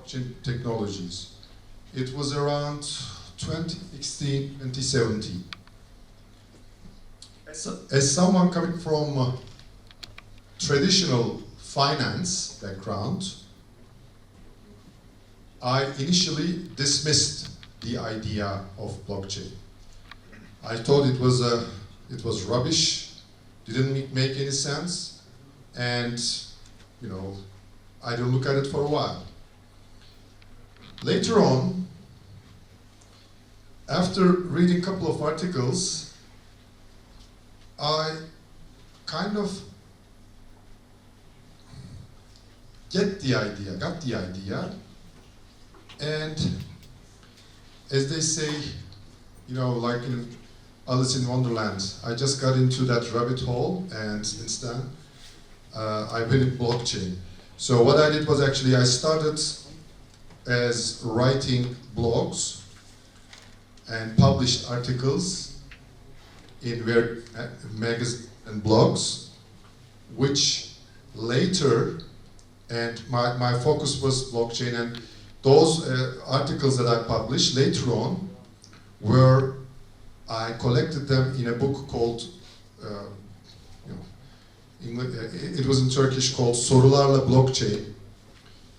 blockchain technologies. It was around 2016, 2017. As someone coming from traditional finance background, I initially dismissed the idea of blockchain. I thought it was rubbish, didn't make any sense, and I didn't look at it for a while. Later on, after reading a couple of articles, I kind of got the idea, and as they say, like in Alice in Wonderland, I just got into that rabbit hole, and since then, I've been in blockchain. So what I did was actually I started as writing blogs and published articles in various magazines and blogs, which later, and my focus was blockchain, and those articles that I published later on I collected them in a book called, it was in Turkish called Sorularla Blockchain,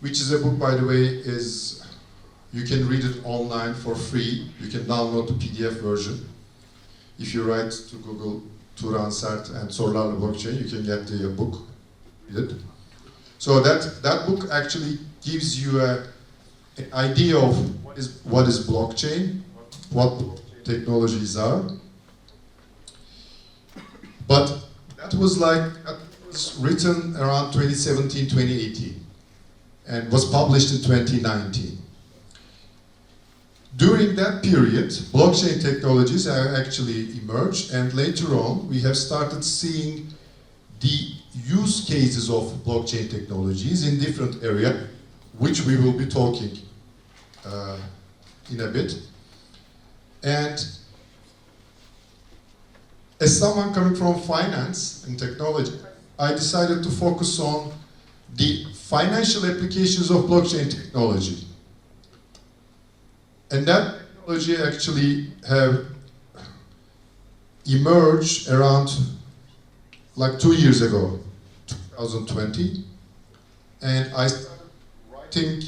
which is a book, by the way, you can read it online for free. You can download the PDF version. If you write to Google Turan, SERT, and Sorularla Blockchain, you can get the book, read it. So that book actually gives you an idea of what is blockchain, what technologies are. But that was written around 2017, 2018, and was published in 2019. During that period, blockchain technologies have actually emerged, and later on we have started seeing the use cases of blockchain technologies in different areas, which we will be talking in a bit. And as someone coming from finance and technology, I decided to focus on the financial applications of blockchain technology. And that technology actually have emerged around 2 years ago, 2020. And I started writing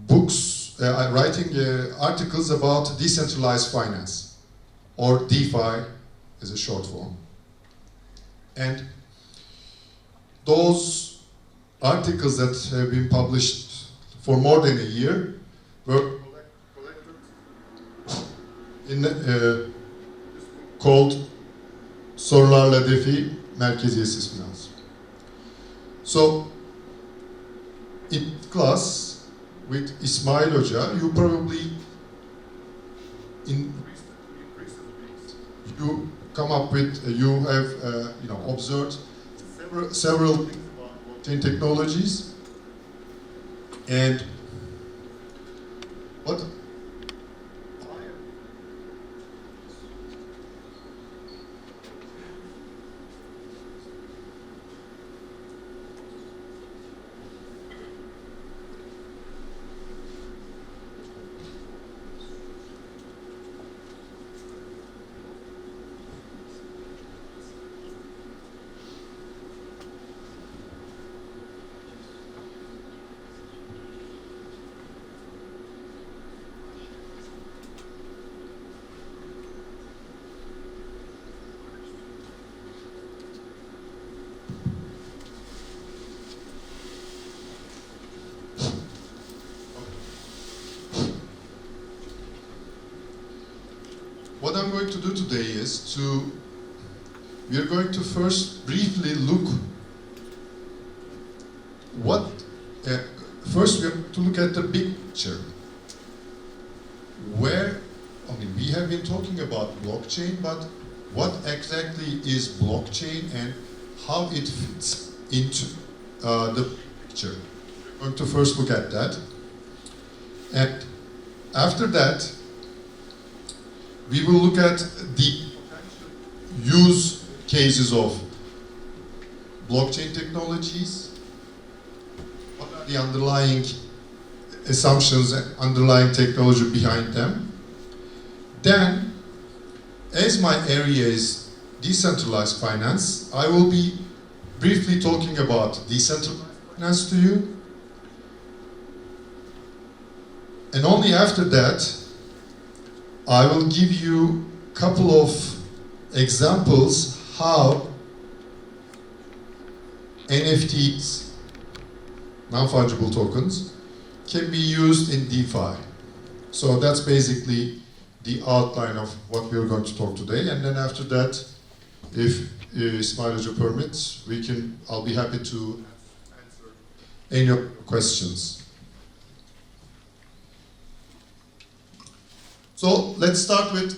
books, articles about decentralized finance, or DeFi as a short form. And those articles that have been published for more than a year were called Sorularla Defi Merkeziyetsiz Finans. So in class with İsmail Hoca, you probably in recent weeks you come up with, you have observed several things about blockchain technologies, and what What I'm going to do today is we are going to first briefly look first we have to look at the big picture. We have been talking about blockchain, but what exactly is blockchain and how it fits into the picture? We're going to first look at that. And after that, we will look at the use cases of blockchain technologies, what are the underlying assumptions and underlying technology behind them. Then, as my area is decentralized finance, I will be briefly talking about decentralized finance to you. And only after that, I will give you a couple of examples how NFTs, non-fungible tokens, can be used in DeFi. So that's basically the outline of what we're going to talk today. And then after that, if Ismail permits, I'll be happy to answer any of your questions. So let's start with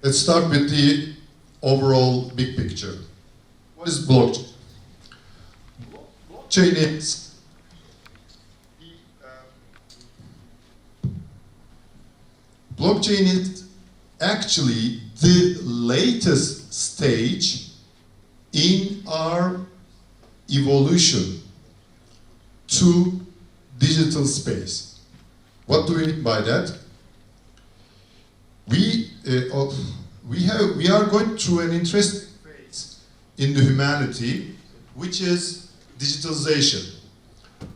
the overall big picture. What is blockchain? Blockchain is actually the latest stage in our evolution to digital space. What do we mean by that? We are going through an interesting phase in the humanity, which is digitalization.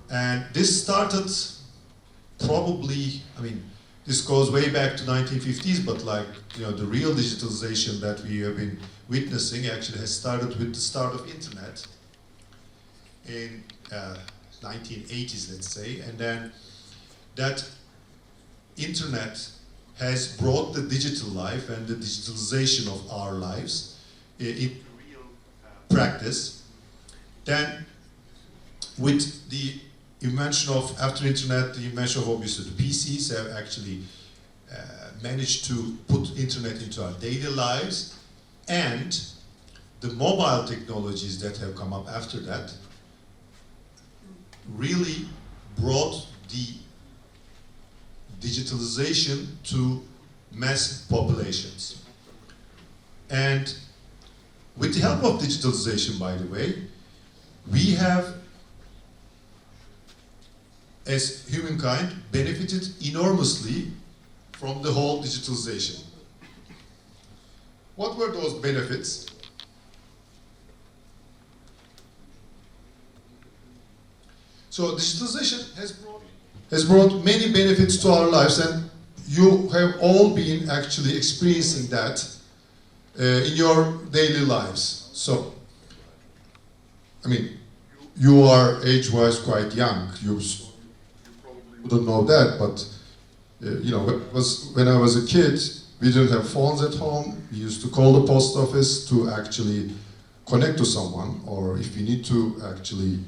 And this started probably, this goes way back to 1950s, but the real digitalization that we have been witnessing actually has started with the start of internet in 1980s, let's say, and then that internet has brought the digital life and the digitalization of our lives in real practice. Then, with the invention of, after internet, the invention of obviously the PCs have actually managed to put internet into our daily lives, and the mobile technologies that have come up after that really brought the digitalization to mass populations. And with the help of digitalization, by the way, we have, as humankind, benefited enormously from the whole digitalization. What were those benefits? So digitalization has brought many benefits to our lives, and you have all been actually experiencing that in your daily lives. So, you are age-wise quite young. You probably wouldn't know that, but when I was a kid, we didn't have phones at home. We used to call the post office to actually connect to someone, or if we need to actually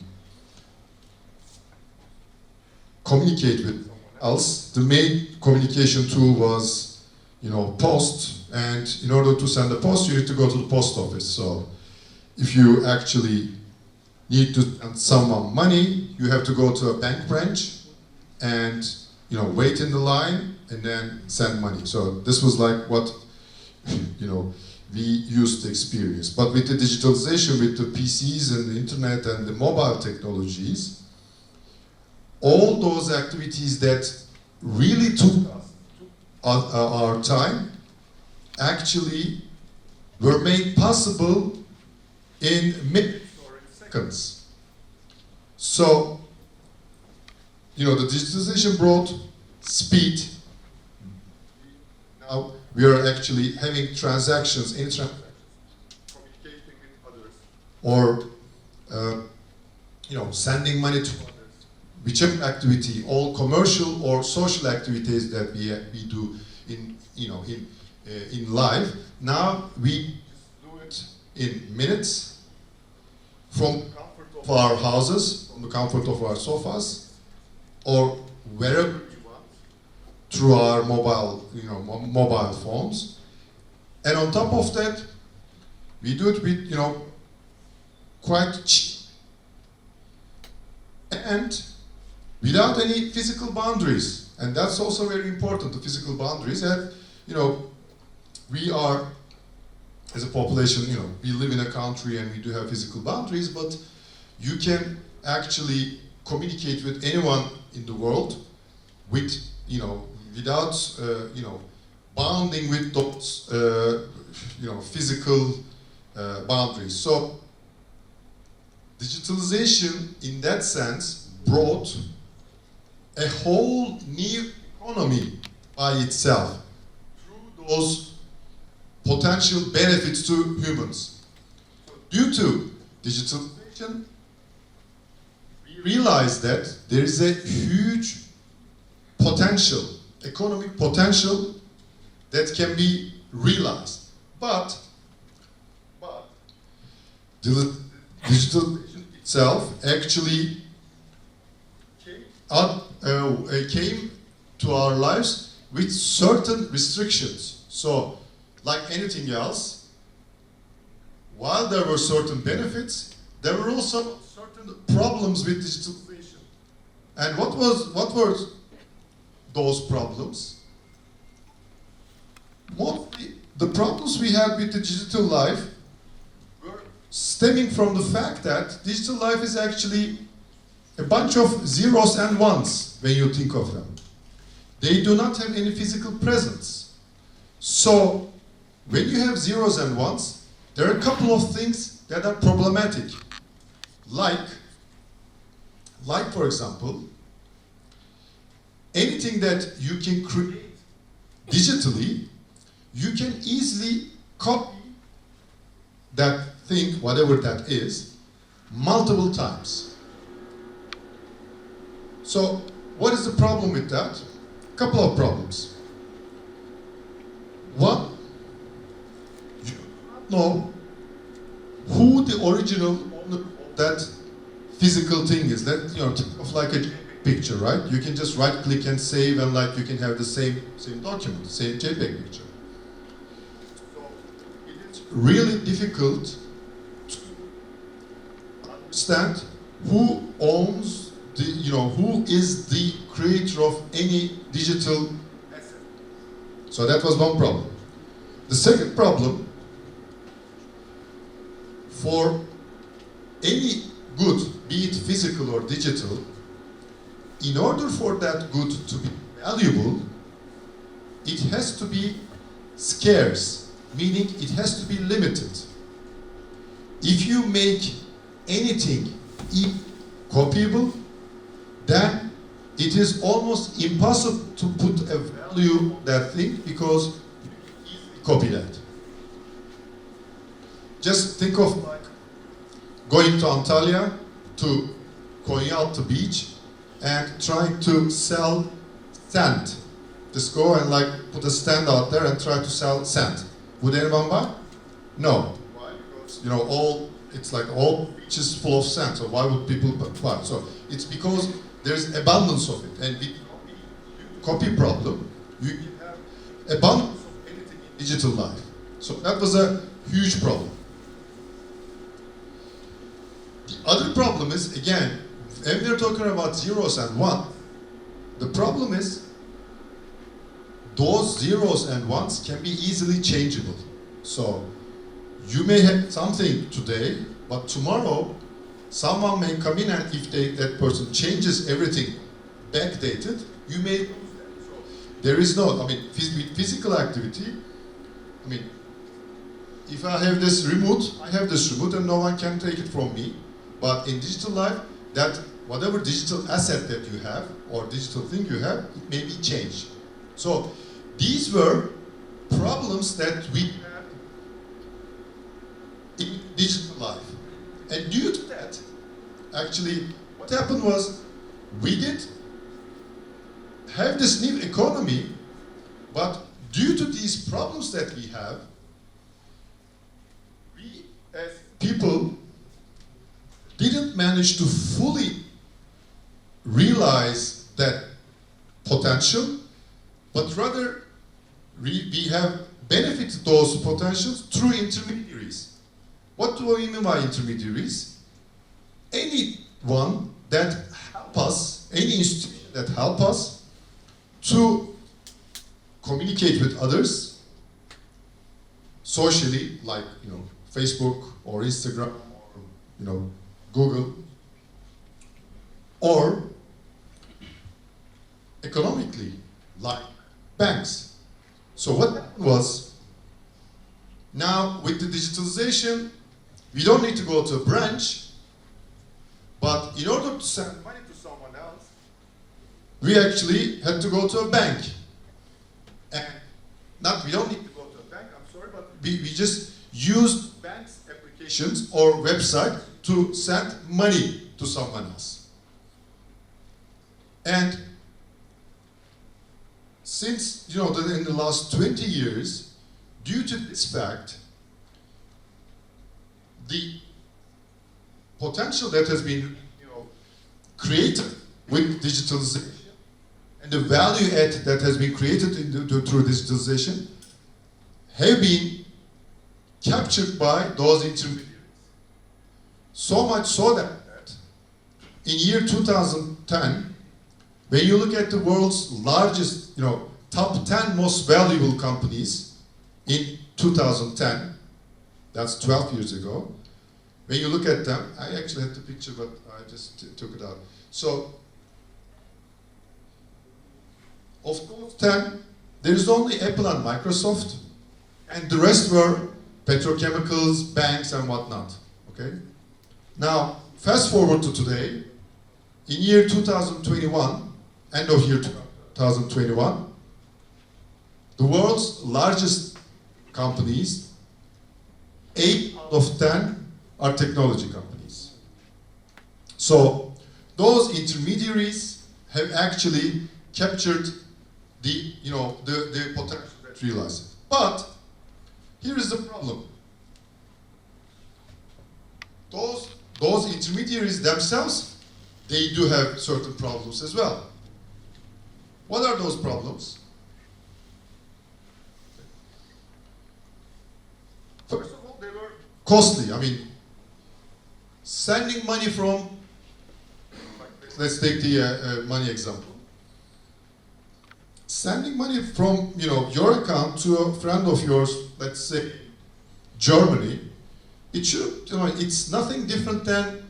communicate with someone else, the main communication tool was, post, and in order to send the post, you need to go to the post office. So if you actually need to send someone money, you have to go to a bank branch and wait in the line and then send money. So this was like what we used to experience. But with the digitalization, with the PCs and the internet and the mobile technologies, all those activities that really took our time actually were made possible in minutes or in seconds. So, the digitalization brought speed. Now we are actually having transactions, communicating with others, or sending money to others. Whichever activity, all commercial or social activities that we do in life, now we do it in minutes from the comfort of our houses, from the comfort of our sofas, or wherever we want, through our mobile phones. And on top of that, we do it with quite cheap and without any physical boundaries. And that's also very important, the physical boundaries. And we are, as a population, we live in a country and we do have physical boundaries, but you can actually communicate with anyone in the world with, without, bounding with those, physical boundaries. So digitalization, in that sense, brought a whole new economy by itself through those potential benefits to humans. Due to digitalization, we realize that there is a huge potential, economic potential that can be realized. But the digitalization itself actually came to our lives with certain restrictions. So, like anything else, while there were certain benefits, there were also certain problems with digitalization. And what were those problems? Mostly, the problems we had with the digital life were stemming from the fact that digital life is actually a bunch of zeros and ones when you think of them. They do not have any physical presence. So, when you have zeros and ones, there are a couple of things that are problematic. Like for example, anything that you can create digitally, you can easily copy that thing, whatever that is, multiple times. So, what is the problem with that? A couple of problems. One, you don't know who the original owner of that physical thing is. That, think of like a picture, right? You can just right-click and save, and like you can have the same document, same JPEG picture. So it is really difficult to understand who owns the, who is the creator of any digital asset. So that was one problem. The second problem, for any good, be it physical or digital, in order for that good to be valuable, it has to be scarce, meaning it has to be limited. If you make anything copyable, then it is almost impossible to put a value on that thing because you can easily copy that. Just think of like going to Antalya, to Konyaaltı beach, and trying to sell sand. Just go and like put a stand out there and try to sell sand. Would anyone buy? No. Why? Because it's like all beaches full of sand. So why would people buy? So it's because there's abundance of it, and with copy problem, you have abundance of anything in digital life. So that was a huge problem. The other problem is, again, when we're talking about zeros and ones, the problem is those zeros and ones can be easily changeable. So you may have something today, but tomorrow someone may come in, and if that person changes everything backdated, you may lose that. So there is no, with physical activity, if I have this remote, I have this remote and no one can take it from me. But in digital life, that whatever digital asset that you have or digital thing you have, it may be changed. So these were problems that we had in digital life. And due to that, actually, what happened was we did have this new economy, but due to these problems that we have, we as people didn't manage to fully realize that potential, but rather we have benefited those potentials through intermediaries. What do I mean by intermediaries? Anyone that help us, any institution that help us to communicate with others socially, like Facebook or Instagram or Google, or economically, like banks. So what happened was, now with the digitalization, we don't need to go to a branch, but in order to send money to someone else, we actually had to go to a bank. And we don't need to go to a bank, I'm sorry, but we just used banks' applications or website to send money to someone else. And since, in the last 20 years, due to this fact, the potential that has been, created with digitalization and the value add that has been created through digitalization have been captured by those intermediaries. So much so that in year 2010, when you look at the world's largest, top 10 most valuable companies in 2010, that's 12 years ago, when you look at them, I actually had the picture, but I just took it out. So, of those 10, there is only Apple and Microsoft, and the rest were petrochemicals, banks, and whatnot, okay? Now, fast forward to today, in year 2021, end of year 2021, the world's largest companies, 8 out of 10 are technology companies. So those intermediaries have actually captured the potential that realized. But here is the problem. Those intermediaries themselves, they do have certain problems as well. What are those problems? First of all, they were costly. I mean, sending money from, let's take the money example. Sending money from, your account to a friend of yours, let's say Germany, it should, it's nothing different than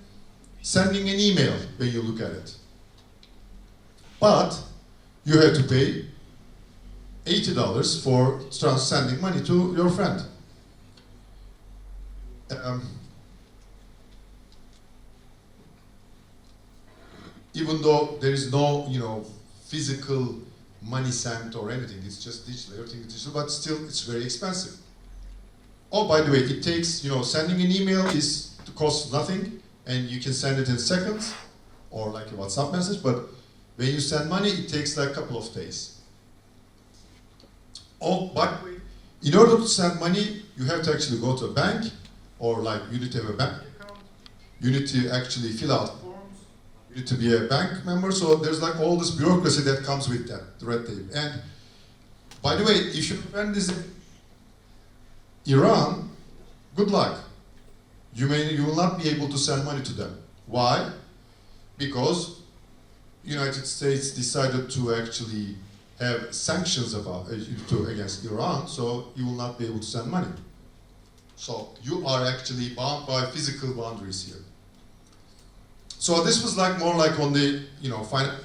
sending an email when you look at it. But you have to pay $80 for sending money to your friend. Even though there is no, physical money sent or anything, it's just digital, everything is digital, but still it's very expensive. Oh, by the way, it takes, sending an email costs nothing, and you can send it in seconds, or like a WhatsApp message, but when you send money, it takes like a couple of days. Oh, by the way, in order to send money, you have to actually go to a bank, or like you need to have a bank account, you need to actually fill out forms, you need to be a bank member, so there's like all this bureaucracy that comes with that, the red tape. And by the way, if your friend is in Iran, good luck. You will not be able to send money to them. Why? Because United States decided to actually have sanctions against Iran, so you will not be able to send money. So you are actually bound by physical boundaries here. So this was more like on the financial side.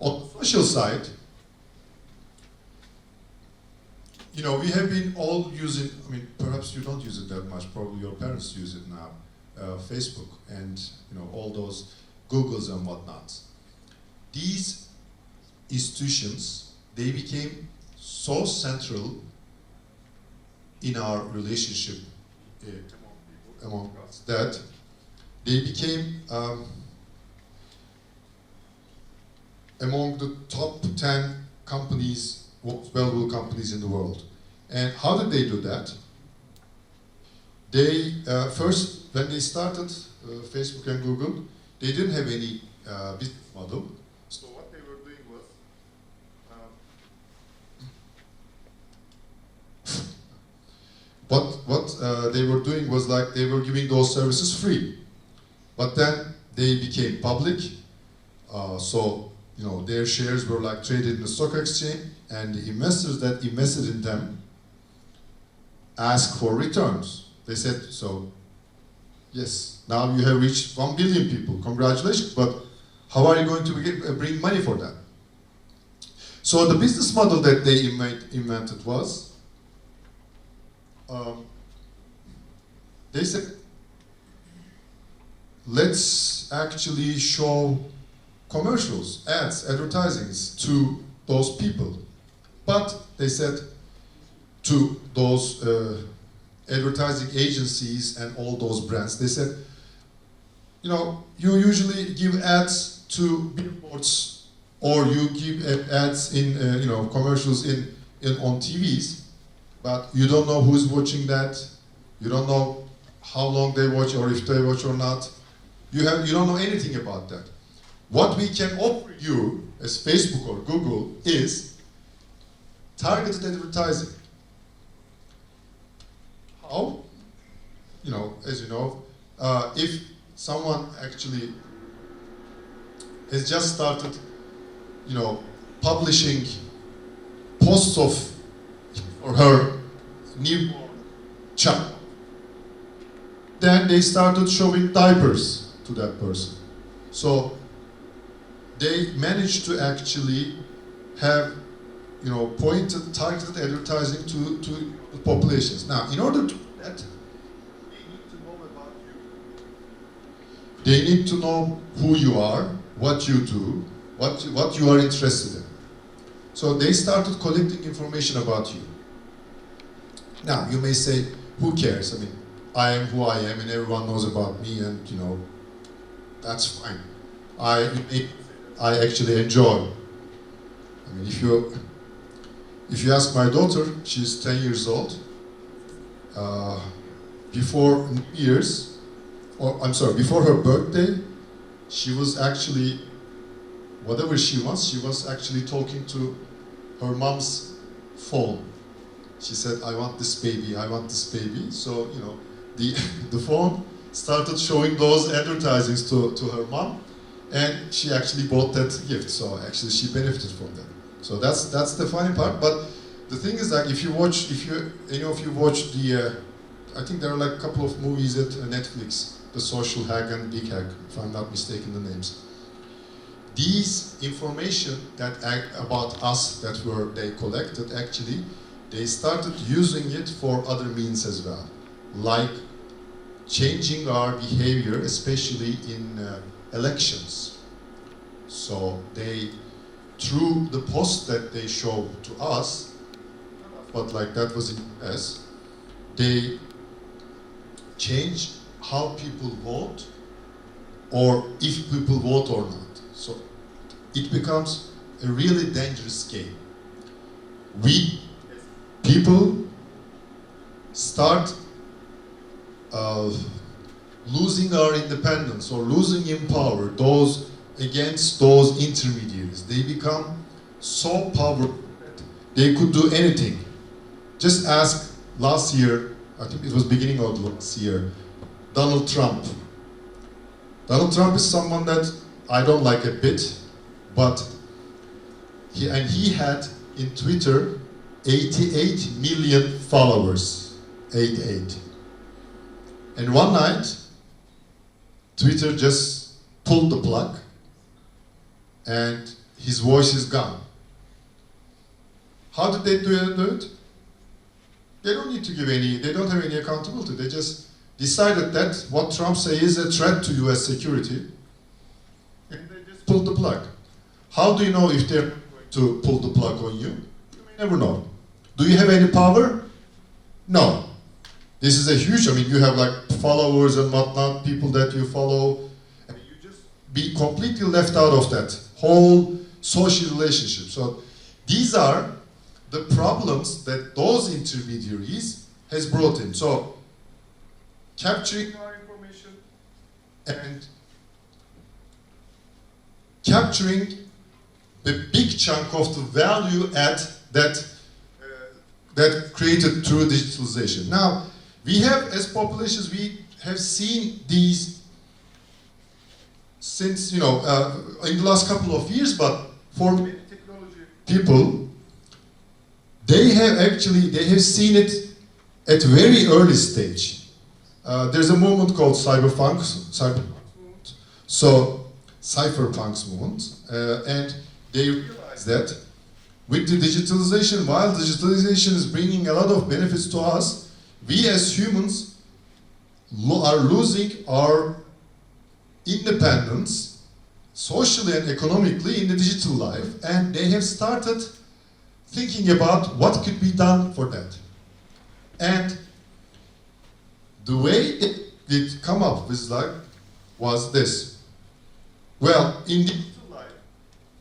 On the social side, we have been all using, perhaps you don't use it that much, probably your parents use it now, Facebook and all those Googles and whatnot. These institutions, they became so central in our relationship among us that they became among the top 10 companies, most valuable companies in the world. And how did they do that? They first, when they started Facebook and Google, they didn't have any business model. So what they were doing was they were giving those services free. But then they became public, so their shares were traded in the stock exchange, and the investors that invested in them asked for returns. They said, so yes, Now you have reached 1 billion people. Congratulations, but how are you going to bring money for that? So the business model that they invented was, they said, let's actually show commercials, ads, advertisings to those people. But they said to those advertising agencies and all those brands, they said, you know, you usually give ads to billboards or you give ads in, you know, commercials on TVs, but you don't know who's watching that, you don't know how long they watch or if they watch or not. You don't know anything about that. What we can offer you as Facebook or Google is targeted advertising. How? You know, as you know, if someone actually has just started, you know, publishing posts of or her newborn child, then they started showing diapers to that person. So they managed to actually have, you know, pointed, targeted advertising to the populations. Now, in order to do that, they need to know about you. They need to know who you are, what you do, what you are interested in. So they started collecting information about you. Now, you may say, who cares? I mean, I am who I am and everyone knows about me and, you know, that's fine. I actually enjoy. I mean, if you ask my daughter, she's 10 years old, before New Year's, or I'm sorry, before her birthday, she was actually, whatever she was actually talking to her mom's phone. She said, I want this baby, I want this baby. So, you know, the phone started showing those advertisings to her mom, and she actually bought that gift. So actually she benefited from that. So that's the funny part. But the thing is that if any of you watch the, I think there are like a couple of movies at Netflix, The Social Hack and Big Hack, if I'm not mistaken the names. These information that about us that they collected, actually, they started using it for other means as well, like changing our behavior, especially in elections. So they, through the post that they show to us, but like that was in the US, they change how people vote or if people vote or not. So it becomes a really dangerous game. We, people, start losing our independence or losing in power against those intermediaries. They become so powerful that they could do anything. Just ask last year, I think it was beginning of last year, Donald Trump. Donald Trump is someone that I don't like a bit, but he had in Twitter 88 million followers, 88. And one night, Twitter just pulled the plug and his voice is gone. How did they do it? They don't need to they don't have any accountability. They just decided that what Trump says is a threat to US security, and they just pulled the plug. How do you know if they're going to pull the plug on you? You may never know. Do you have any power? No. This is a huge, I mean, you have like followers and whatnot, people that you follow, and you just be completely left out of that whole social relationship. So these are the problems that those intermediaries has brought in. So capturing our information and capturing the big chunk of the value add that created through digitalization. Now, we have, as populations, we have seen these since, you know, in the last couple of years, but for many technology people, they have seen it at very early stage. there's a movement called cyberpunks movement. So cypherpunks movement, and they realize that with the digitalization, while digitalization is bringing a lot of benefits to us, we as humans are losing our independence socially and economically in the digital life, and they have started thinking about what could be done for that. And the way it come up with was this. Well, in digital life,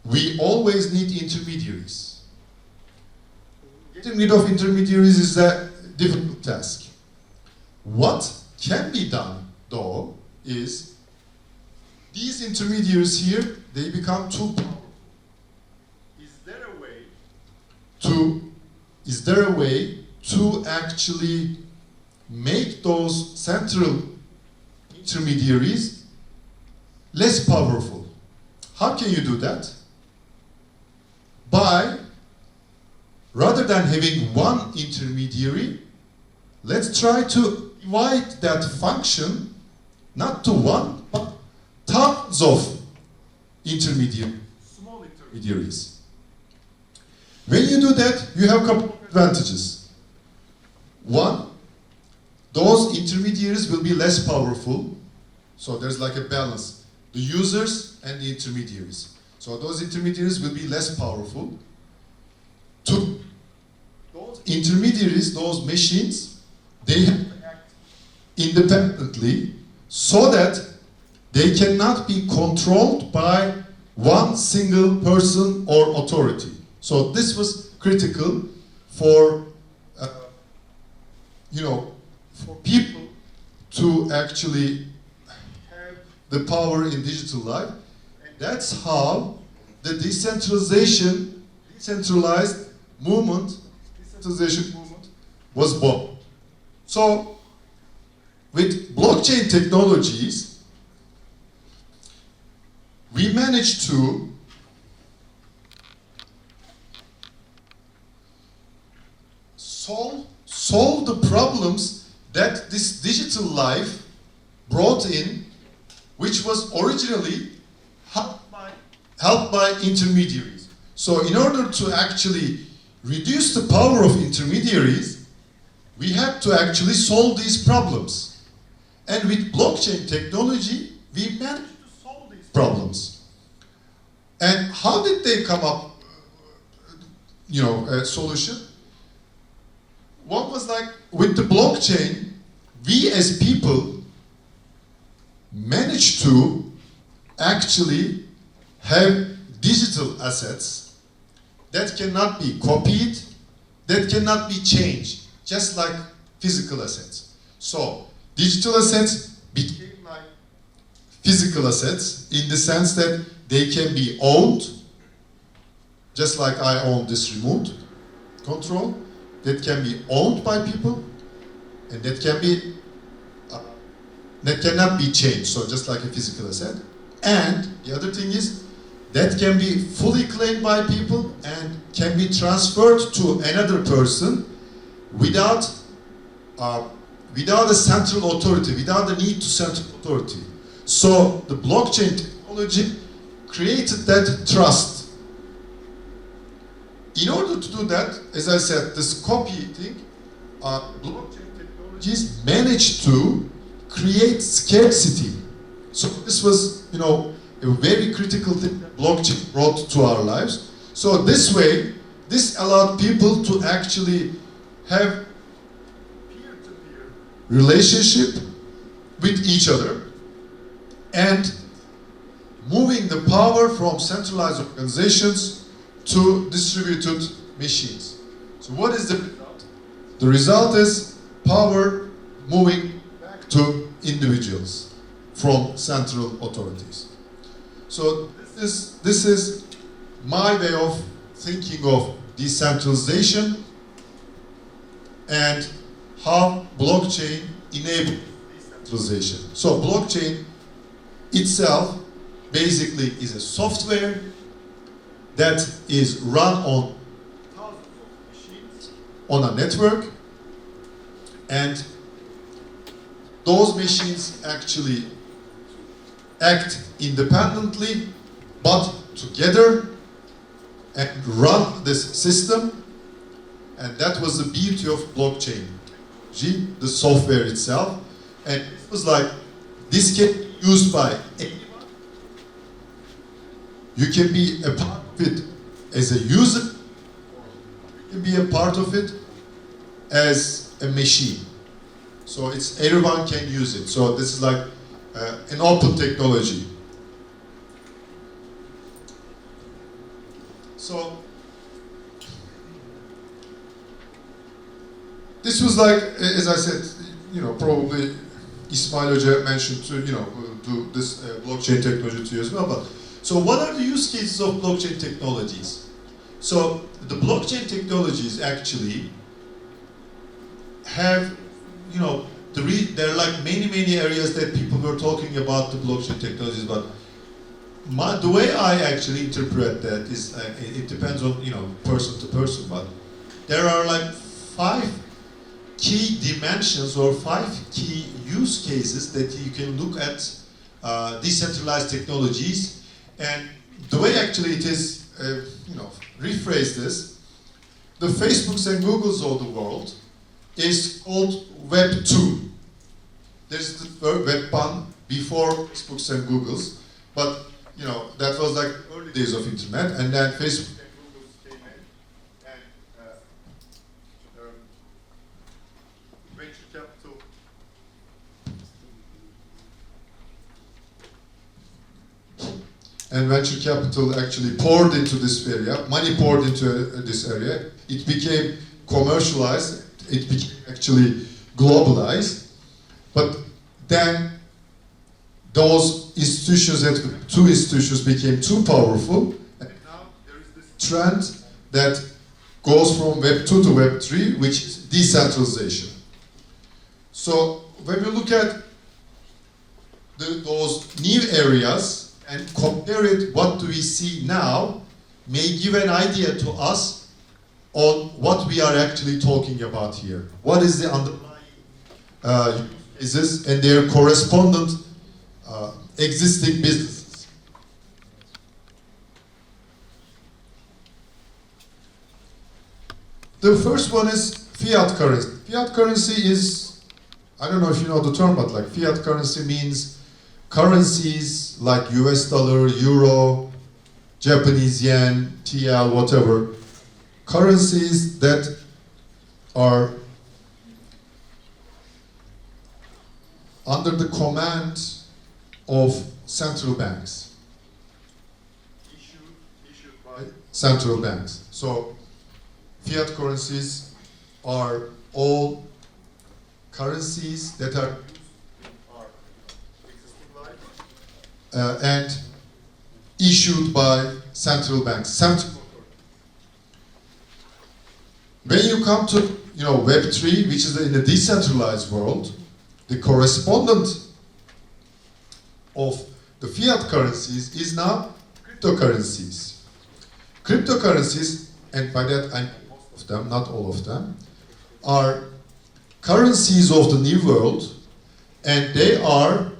we always need intermediaries. Getting rid of intermediaries is a difficult task. What can be done, though, is these intermediaries here, they become too powerful. Is there a way to actually make those central intermediaries less powerful? How can you do that? By, rather than having one intermediary, let's try to divide that function not to one, but tons of small intermediaries. When you do that, you have a couple of advantages. One, those intermediaries will be less powerful, so there's like a balance. The users and the intermediaries. So those intermediaries will be less powerful. Two, those intermediaries, those machines, they have to act independently so that they cannot be controlled by one single person or authority. So this was critical for, for people to actually have the power in digital life. And that's how the decentralization movement was born. So with blockchain technologies, we managed to solve the problems that this digital life brought in, which was originally helped by intermediaries. So in order to actually reduce the power of intermediaries, we had to actually solve these problems. And with blockchain technology, we managed to solve these problems. And how did they come up, a solution? One was like, with the blockchain, we as people managed to actually have digital assets that cannot be copied, that cannot be changed, just like physical assets. So, digital assets became like physical assets in the sense that they can be owned, just like I own this remote control, that can be owned by people, and that cannot be changed, so just like a physical asset. And the other thing is, that can be fully claimed by people and can be transferred to another person without a central authority, without the need to central authority. So the blockchain technology created that trust. In order to do that, as I said, this copy thing, blockchain technologies managed to create scarcity. So this was, a very critical thing that blockchain brought to our lives. So this way, this allowed people to actually have peer-to-peer relationship with each other and moving the power from centralized organizations to distributed machines. So what is the result? The result is power moving back to individuals from central authorities. So this is my way of thinking of decentralization and how blockchain enables decentralization. So blockchain itself basically is a software that is run on thousands of machines on a network, and those machines actually act independently, but together and run this system. And that was the beauty of blockchain, the software itself. And it was like, this can be used by anyone. You can be a part of it as a user, you can be a part of it as a machine. So it's everyone can use it. So this is like an open technology. So this was like, as I said, probably Ismail Hoca mentioned to, do this blockchain technology too as well. But so what are the use cases of blockchain technologies? So the blockchain technologies actually have, there are like many areas that people were talking about the blockchain technologies, but the way I actually interpret that is, it depends on, person to person, but there are like 5 key dimensions or 5 key use cases that you can look at decentralized technologies. And the way actually it is, rephrase this, the Facebooks and Googles of the world is called Web 2. There's the word Web 1 before Facebooks and Googles, but that was like early days of internet, and then Facebook and Google came in, and venture capital actually poured into this area, money poured into this area. It became commercialized, it became actually globalized, but then those institutions, that 2 institutions became too powerful, and now there is this trend that goes from Web 2 to Web 3, which is decentralization. So when we look at those new areas and compare it, what do we see now, may give an idea to us on what we are actually talking about here. What is the underlying uses and their correspondent existing businesses. The first one is fiat currency. Fiat currency is, I don't know if you know the term, but like fiat currency means currencies like US dollar, euro, Japanese yen, TL, whatever. Currencies that are under the command of central banks, issued by central banks. So fiat currencies are all currencies that are and issued by central banks. When you come to Web 3, which is in the decentralized world, the correspondent of the fiat currencies is now cryptocurrencies. Cryptocurrencies, and by that I mean most of them, not all of them, are currencies of the new world, and they are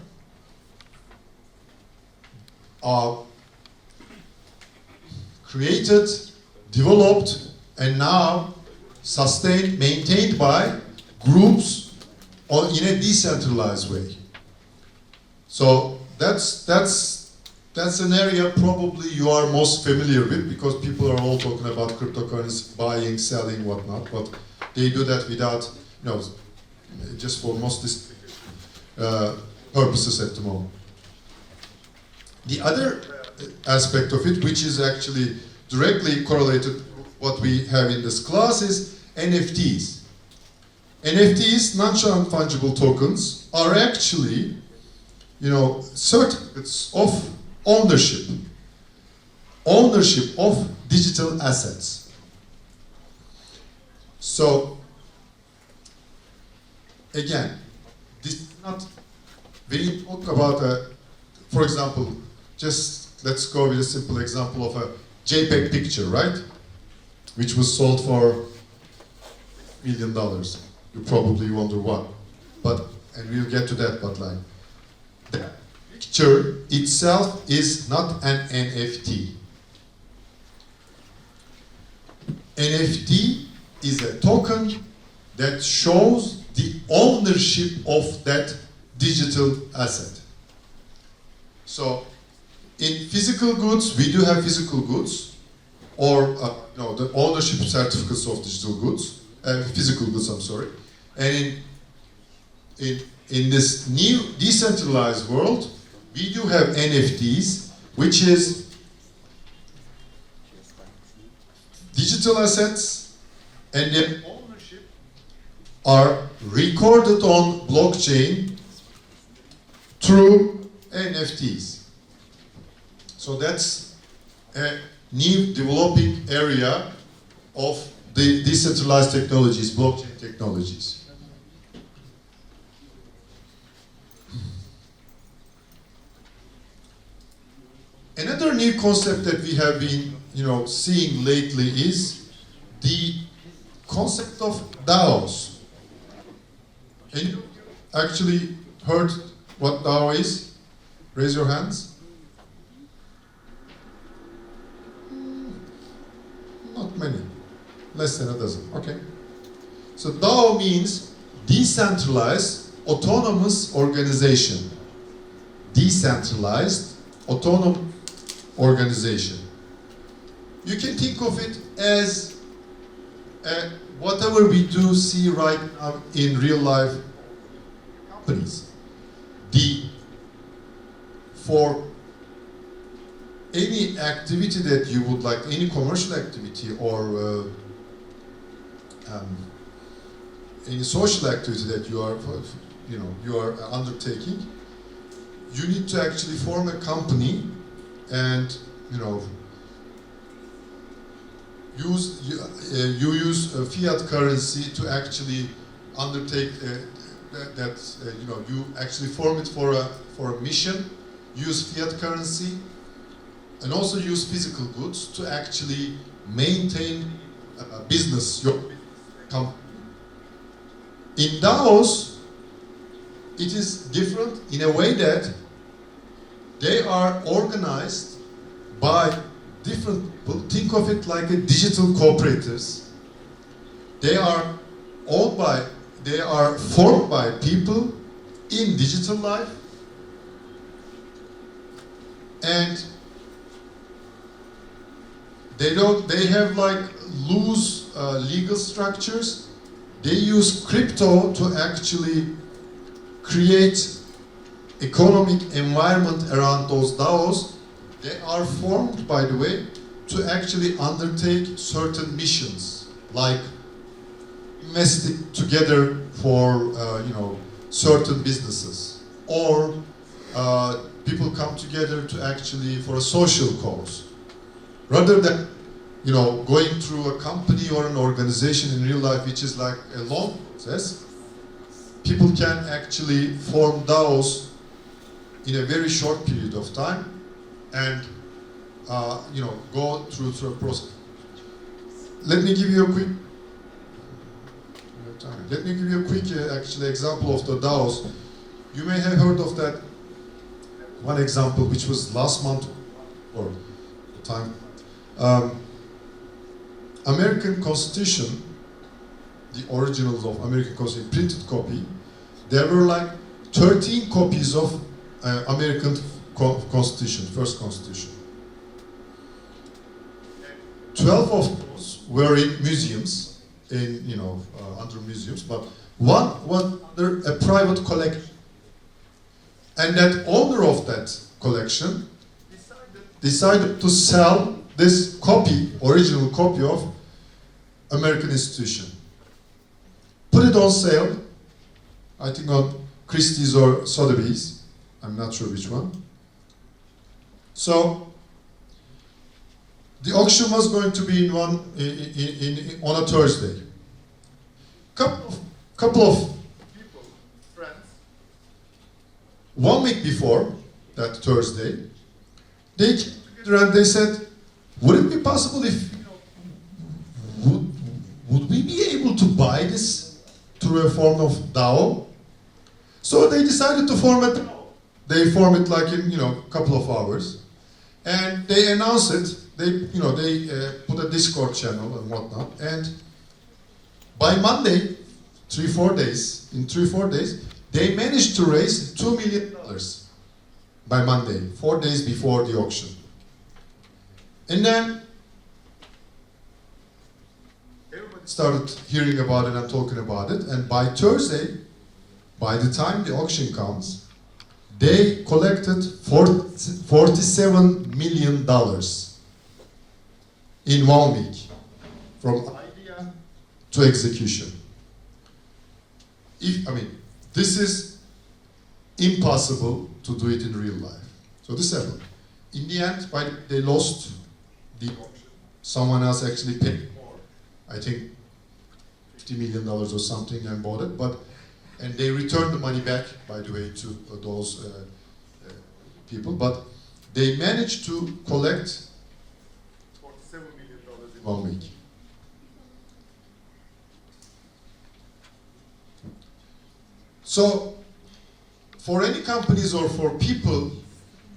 created, developed, and now sustained, maintained by groups in a decentralized way. So that's an area probably you are most familiar with, because people are all talking about cryptocurrency, buying, selling, whatnot, but they do that without, just for most purposes at the moment. The other aspect of it, which is actually directly correlated to what we have in this class, is NFTs. NFTs, non-fungible tokens, are actually, certificates of ownership of digital assets. So, again, this is not, when you talk about, for example, just let's go with a simple example of a JPEG picture, right? Which was sold for $1 million. You probably wonder why. But and we'll get to that, but like, the picture itself is not an NFT. NFT is a token that shows the ownership of that digital asset. So, in physical goods, we do have physical goods, or the ownership certificates of digital goods, physical goods. I'm sorry, and in this new decentralized world, we do have NFTs, which is digital assets, and their ownership are recorded on blockchain through NFTs. So that's a new developing area of the decentralized technologies, blockchain technologies. Another new concept that we have been, seeing lately is the concept of DAOs. And you actually heard what DAO is? Raise your hands. Not many, less than a dozen. Okay. So DAO means decentralized autonomous organization. Decentralized autonomous organization. You can think of it as whatever we do see right now in real life companies. For any activity that you would like, any commercial activity or any social activity that you are undertaking, you need to actually form a company and you use fiat currency to actually undertake you actually form it for a mission, use fiat currency, and also use physical goods to actually maintain a business, your company. In DAOs, it is different in a way that they are organized by different people. Think of it like a digital cooperatives. They are formed by people in digital life, and they have like loose legal structures. They use crypto to actually create economic environment around those DAOs. They are formed, by the way, to actually undertake certain missions, like investing together for certain businesses, or people come together to actually for a social cause, rather than going through a company or an organization in real life, which is like a long process. People can actually form DAOs in a very short period of time, and go through a process. Let me give you a quick. Actually example of the DAOs. You may have heard of that one example, which was last month or time. American Constitution, the originals of American Constitution, printed copy. There were like 13 copies of American Constitution, first Constitution. 12 of those were in museums, under museums, but one was under a private collection. And that owner of that collection decided to sell this original copy of American Institution. Put it on sale, I think on Christie's or Sotheby's, I'm not sure which one. So, the auction was going to be on a Thursday. Couple of people, friends, 1 week before that Thursday, they came together and they said, would it be possible if, would we be able to buy this through a form of DAO? So they decided to form it. They form it like in a couple of hours, and they announce it. They put a Discord channel and whatnot. And by Monday, in 3-4 days, they managed to raise $2 million by Monday, 4 days before the auction. And then everybody started hearing about it and talking about it. And by Thursday, by the time the auction comes, they collected $47 million in 1 week, from idea to execution. This is impossible to do it in real life. So this happened. In the end, they lost the auction. Someone else actually paid more. I think $50 million or something, and bought it. And they returned the money back, by the way, to those people. But they managed to collect $47 million in 1 week. So, for any companies or for people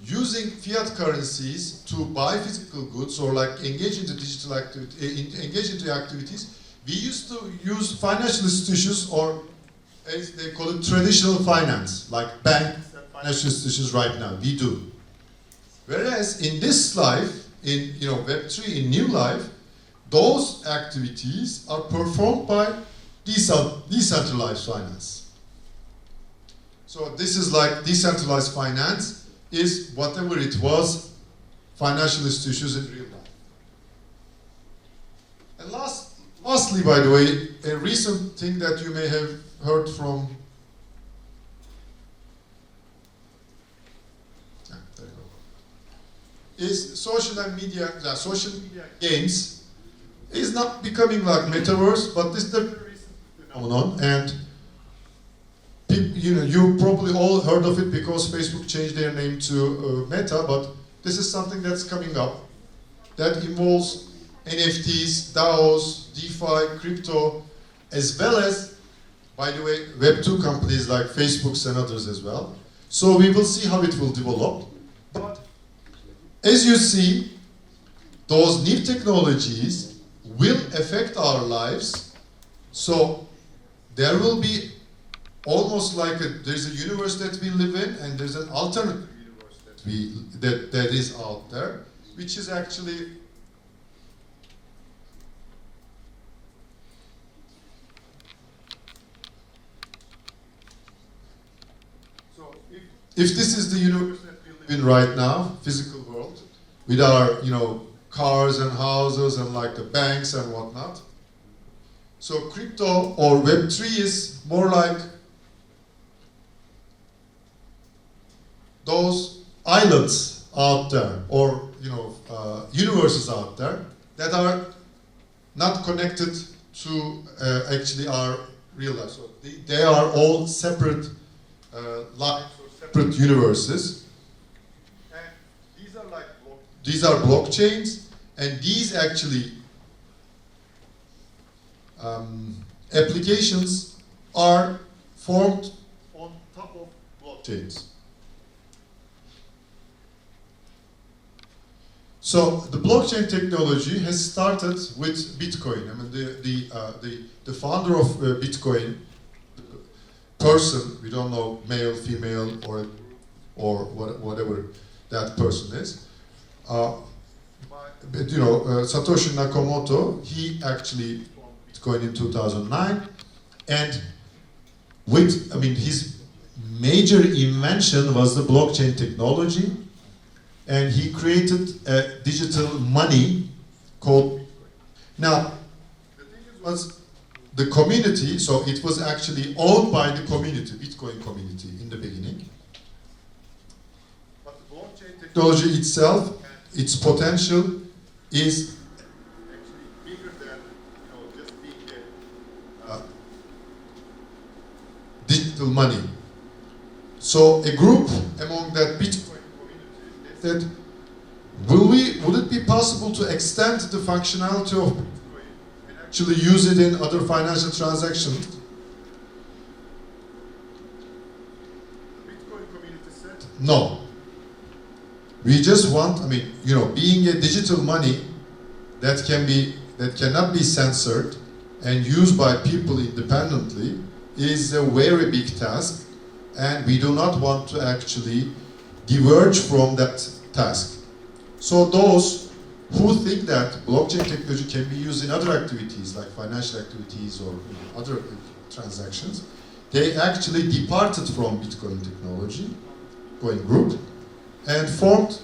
using fiat currencies to buy physical goods or like engage into digital engage into activities, we used to use financial institutions, or as they call it, traditional finance, like banks and financial institutions right now. We do. Whereas in this life, in Web3, in new life, those activities are performed by decentralized finance. So this is like decentralized finance is whatever it was, financial institutions in real life. And lastly, by the way, a recent thing that you may have heard from is social media games is not becoming like metaverse, but this is the very recent phenomenon. And you probably all heard of it because Facebook changed their name to Meta, but this is something that's coming up that involves NFTs, DAOs, DeFi, crypto, as well as, by the way, Web2 companies like Facebook and others as well. So we will see how it will develop. But as you see, those new technologies will affect our lives. So there will be almost like there's a universe that we live in, and there's an alternative universe that is out there, which is actually if this is the universe that we live in right now, physical world, with our cars and houses and like the banks and whatnot. So crypto or Web3 is more like those islands out there, or universes out there that are not connected to actually our real life. So they are all separate lives or separate universes. And these are blockchains, and these actually applications are formed on top of blockchains. So the blockchain technology has started with Bitcoin. I mean, the founder of Bitcoin, person, we don't know, male, female, or whatever that person is. Satoshi Nakamoto, he actually formed Bitcoin in 2009, and his major invention was the blockchain technology. And he created a digital money called. Now, the thing was the community, so it was actually owned by the community, Bitcoin community in the beginning. But the blockchain technology itself, its potential is actually bigger than just being a digital money. So a group among that Bitcoin that would it be possible to extend the functionality of Bitcoin and actually use it in other financial transactions? No. We just want, I mean, you know, being a digital money that cannot be censored and used by people independently is a very big task, and we do not want to actually diverge from that task. So those who think that blockchain technology can be used in other activities like financial activities or other transactions, they actually departed from Bitcoin technology, Bitcoin group, and formed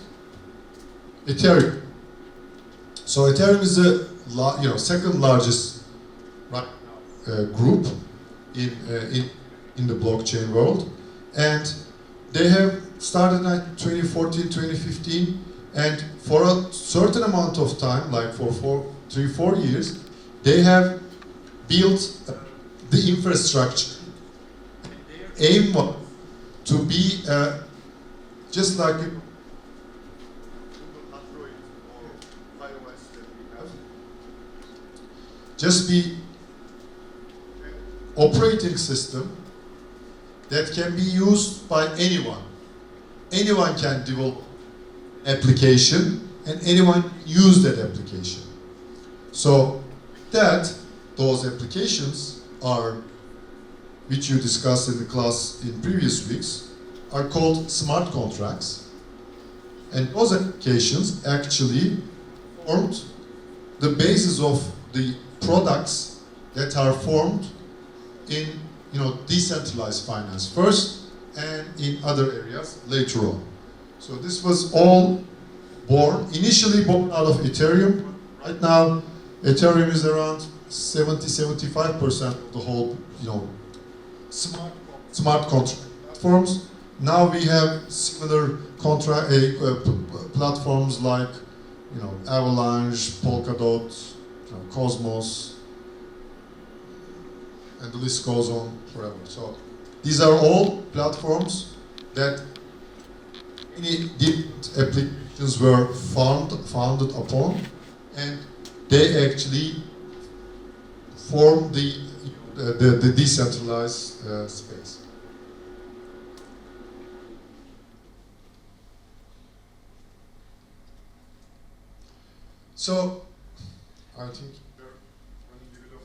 Ethereum. So Ethereum is the second largest group in the blockchain world, and they have started in 2014, 2015, and for a certain amount of time, like for 3-4 years, they have built the infrastructure. Aim to be just like Android or iOS that we have, just be operating system that can be used by anyone. Anyone can develop application and anyone can use that application. So those applications are, which you discussed in the class in previous weeks, are called smart contracts. And those applications actually formed the basis of the products that are formed in decentralized finance first and in other areas later on. So this was all initially born out of Ethereum. Right now, Ethereum is around 70-75% of the whole, smart contract platforms. Now we have similar platforms like, Avalanche, Polkadot, Cosmos, and the list goes on forever. So these are all platforms that many different applications were founded upon, and they actually form the decentralized space. So I think we're running a bit of.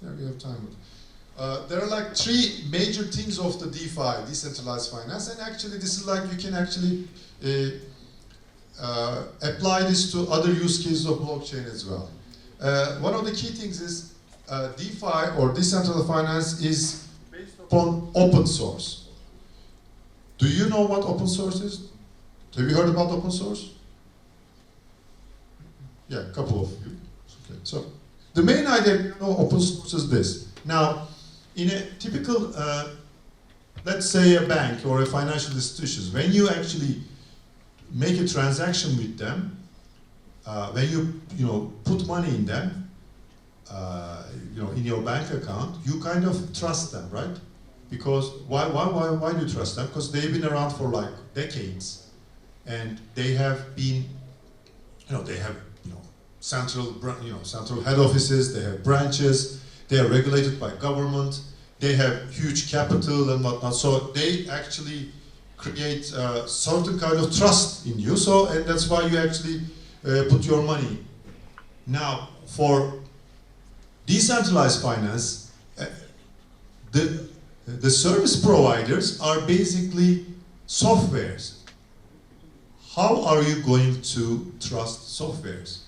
Yeah, we have time. There are like three major things of the DeFi, decentralized finance, and actually this is like you can actually apply this to other use cases of blockchain as well. One of the key things is DeFi or decentralized finance is based upon open source. Do you know what open source is? Have you heard about open source? Yeah, a couple of you. Okay. So the main idea of open source is this. Now, in a typical, let's say a bank or a financial institution, when you actually make a transaction with them, when you put money in them, in your bank account, you kind of trust them, right? Because why do you trust them? Because they've been around for like decades, and they have been, they have central head offices, they have branches, they are regulated by government, they have huge capital and whatnot, so they actually create a certain kind of trust in you, and that's why you actually put your money. Now, for decentralized finance, the service providers are basically softwares. How are you going to trust softwares?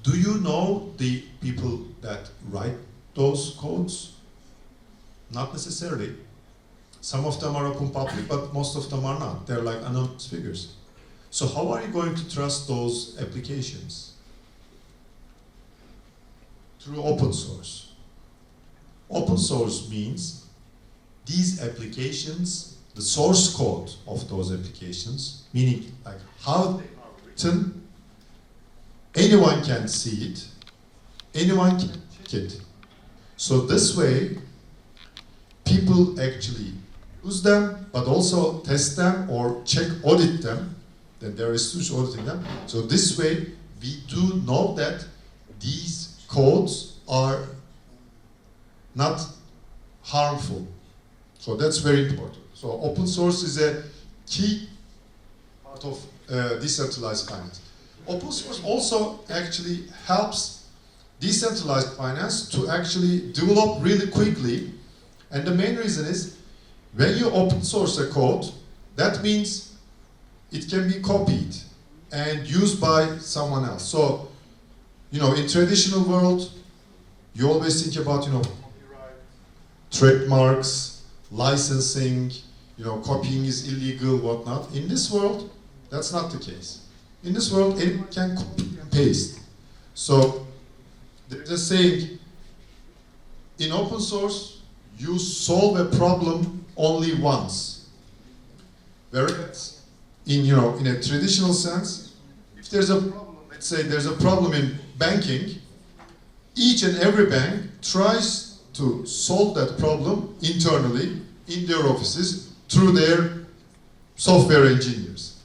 Do you know the people that write those codes? Not necessarily. Some of them are open public, but most of them are not. They're like anonymous figures. So how are you going to trust those applications? Through open source. Open source means these applications, the source code of those applications, meaning like how they are written, anyone can see it, anyone can check it. So this way, people actually use them, but also test them or audit them, then there is institution auditing them. So this way, we do know that these codes are not harmful. So that's very important. So open source is a key part of decentralized finance. Open source also actually helps decentralized finance to actually develop really quickly. And the main reason is when you open source a code, that means it can be copied and used by someone else. So, you know, in traditional world, you always think about, you know, trademarks, licensing, you know, copying is illegal, whatnot. In this world, that's not the case. In this world, anyone can copy and paste. So, there's a saying, in open source, you solve a problem only once. Whereas, in a traditional sense, if there's a problem, let's say there's a problem in banking, each and every bank tries to solve that problem internally in their offices through their software engineers.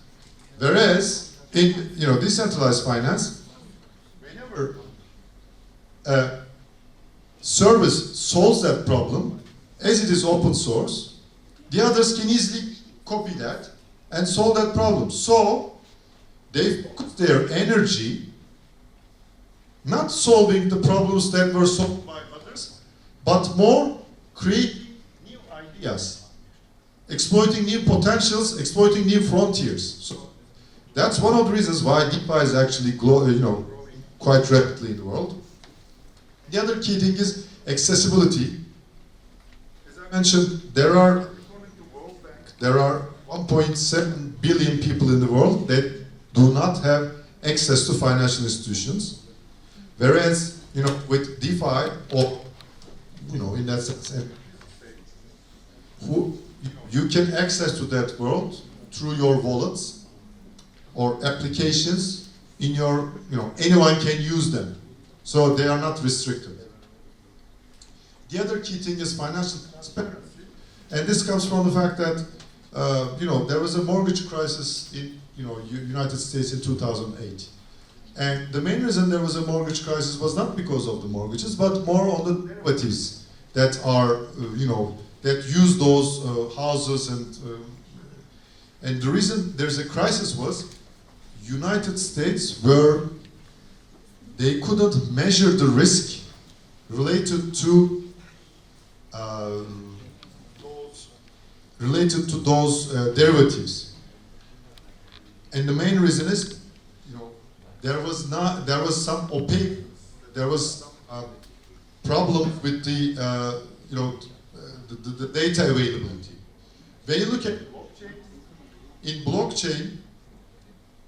Whereas in decentralized finance, whenever a service solves that problem, as it is open source, the others can easily copy that and solve that problem. So they focus their energy not solving the problems that were solved by others, but more creating new ideas, exploiting new potentials, exploiting new frontiers. So that's one of the reasons why DeFi is actually growing quite rapidly in the world. The other key thing is accessibility. As I mentioned, there are 1.7 billion people in the world that do not have access to financial institutions. Whereas, with DeFi, or, in that sense, you can access to that world through your wallets or applications in your, anyone can use them. So they are not restricted. The other key thing is financial transparency. And this comes from the fact that, there was a mortgage crisis in, United States in 2008. And the main reason there was a mortgage crisis was not because of the mortgages, but more on the derivatives that are, that use those houses, and the reason there's a crisis was United States where they couldn't measure the risk related to those derivatives, and the main reason is there was some opaque, there was some problem with the the data availability. When you look at blockchain, in blockchain,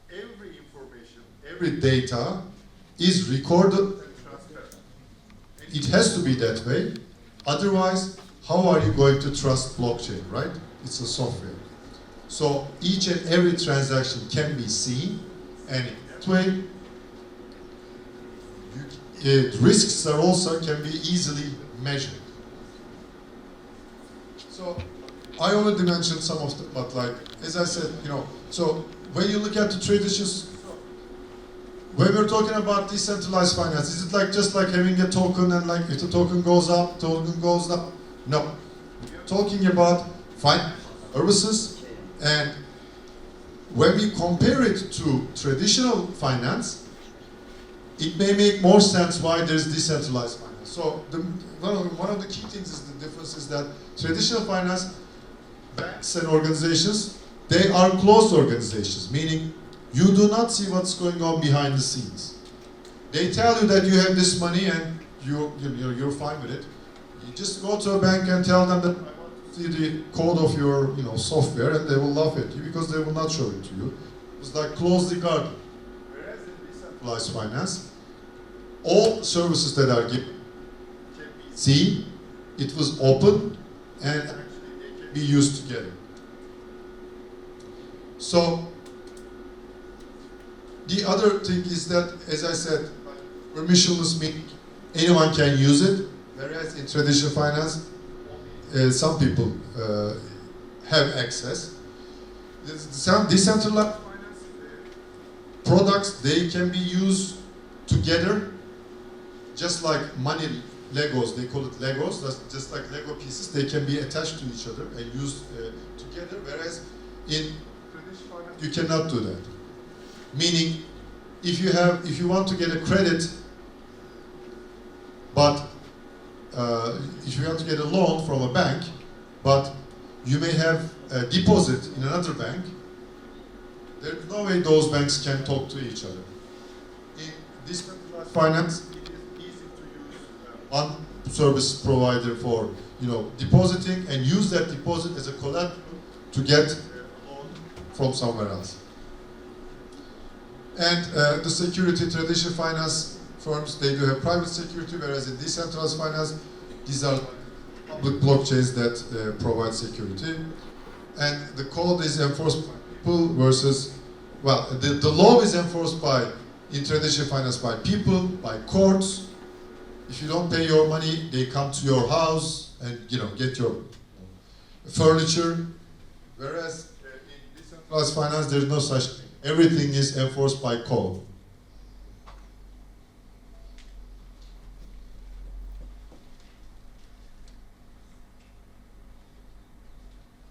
every information, every data is recorded and transparent. It has to be that way. Otherwise, how are you going to trust blockchain, right? It's a software. So each and every transaction can be seen, and in that way, risks are also can be easily measured. So I already mentioned some of them, but like as I said, so when you look at the traditions, when we're talking about decentralized finance, is it like just like having a token and like if the token goes up, token goes up? No. We're talking about financial services, and when we compare it to traditional finance, it may make more sense why there's decentralized finance. So one of the key things is the difference is that traditional finance, banks and organizations, they are closed organizations, meaning you do not see what's going on behind the scenes. They tell you that you have this money and you're fine with it. You just go to a bank and tell them that I want to see the code of your software, and they will laugh at you because they will not show it to you. It's like close the garden. Whereas in decentralized finance, all services that are given can be seen, it was open, and actually they can be used together. So the other thing is that, as I said, permissionless meaning anyone can use it, whereas in traditional finance, some people have access. Some decentralized finance products, they can be used together, just like money Legos, they call it Legos, that's just like Lego pieces, they can be attached to each other and used together, whereas in you cannot do that. Meaning, if you want to get a credit, but if you want to get a loan from a bank, but you may have a deposit in another bank, there's no way those banks can talk to each other. In decentralized finance, it is easy to use one service provider for depositing and use that deposit as a collateral to get a loan from somewhere else. And the security, traditional finance firms, they do have private security, whereas in decentralized finance, these are public blockchains that provide security. And the code is enforced by people versus, well, the law is enforced by, in traditional finance, by people, by courts. If you don't pay your money, they come to your house and get your furniture. Whereas in decentralized finance, there's no such thing. Everything is enforced by code.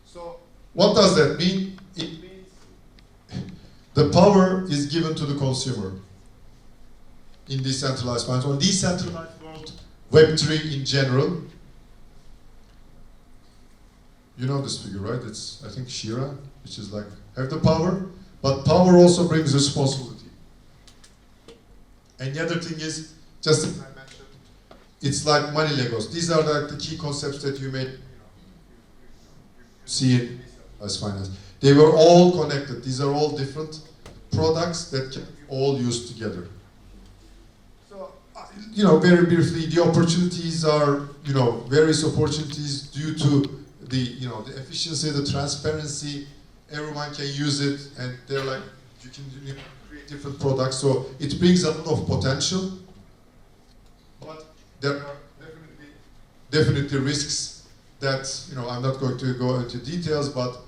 So, what does that mean? It means the power is given to the consumer in decentralized finance, or decentralized world, Web3 in general. You know this figure, right? It's, I think, Shira, which is like, have the power, but power also brings responsibility. And the other thing is, just as I mentioned, it's like money Legos. These are like the key concepts that you may see in finance. They were all connected. These are all different products that can be all used together. So, very briefly, the opportunities are, various opportunities due to the efficiency, the transparency. Everyone can use it, and they're like, you can create different products. So it brings a lot of potential, but there are definitely risks that, I'm not going to go into details, but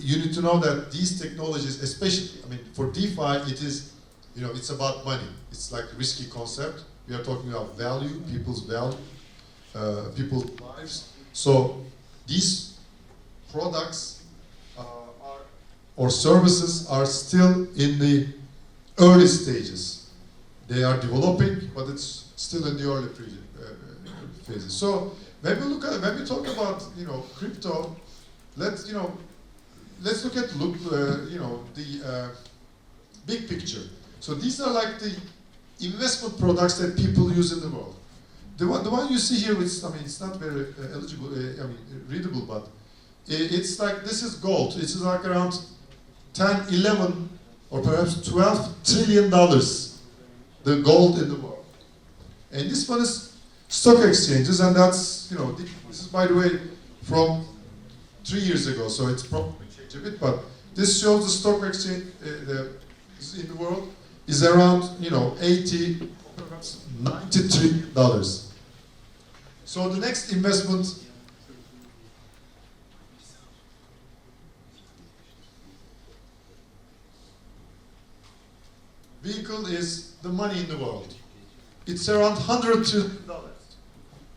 you need to know that these technologies, especially, for DeFi, it is, it's about money. It's like a risky concept. We are talking about value, people's value, people's lives. So these products or services are still in the early stages. They are developing, but it's still in the early phases. So when we talk about crypto, let's look at the big picture. So these are like the investment products that people use in the world. The one you see here, it's not very readable, but it's like, this is gold. It's like around 10, 11, or perhaps $12 trillion, the gold in the world. And this one is stock exchanges, and that's, this is, by the way, from 3 years ago, so it's probably changed a bit, but this shows the stock exchange in the world is around, 80, perhaps $90 trillion. So the next investment vehicle is the money in the world. It's around $100 trillion.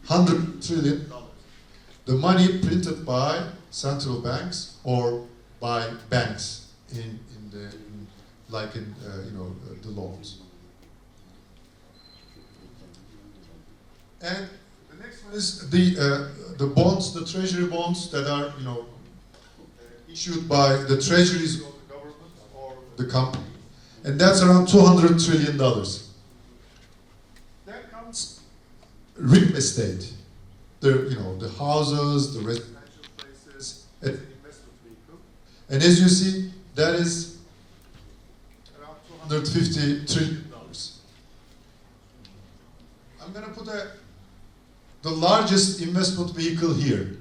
$100 trillion. The money printed by central banks or by banks in the loans. And the next one is the bonds, the treasury bonds that are issued by the treasuries of the government or the company. And that's around $200 trillion. Then comes real estate. The houses, the residential places, as an investment vehicle. And as you see, that is around $250 trillion. I'm going to put the largest investment vehicle here.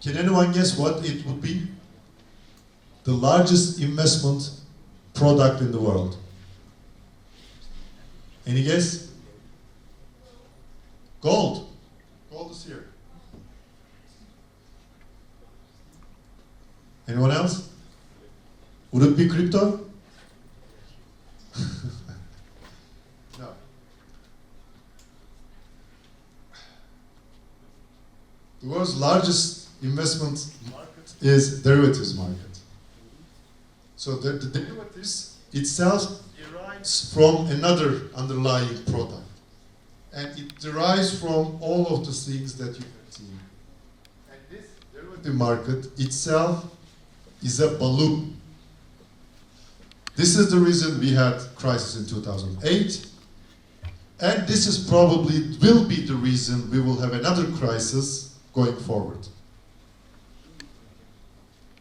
Can anyone guess what it would be? The largest investment product in the world. Any guess? Gold. Gold is here. Anyone else? Would it be crypto? No. world's largest investment market is derivatives market. So the derivatives itself derives from another underlying product. And it derives from all of the things that you have seen. And this derivative market itself is a balloon. This is the reason we had crisis in 2008. And this is probably will be the reason we will have another crisis going forward.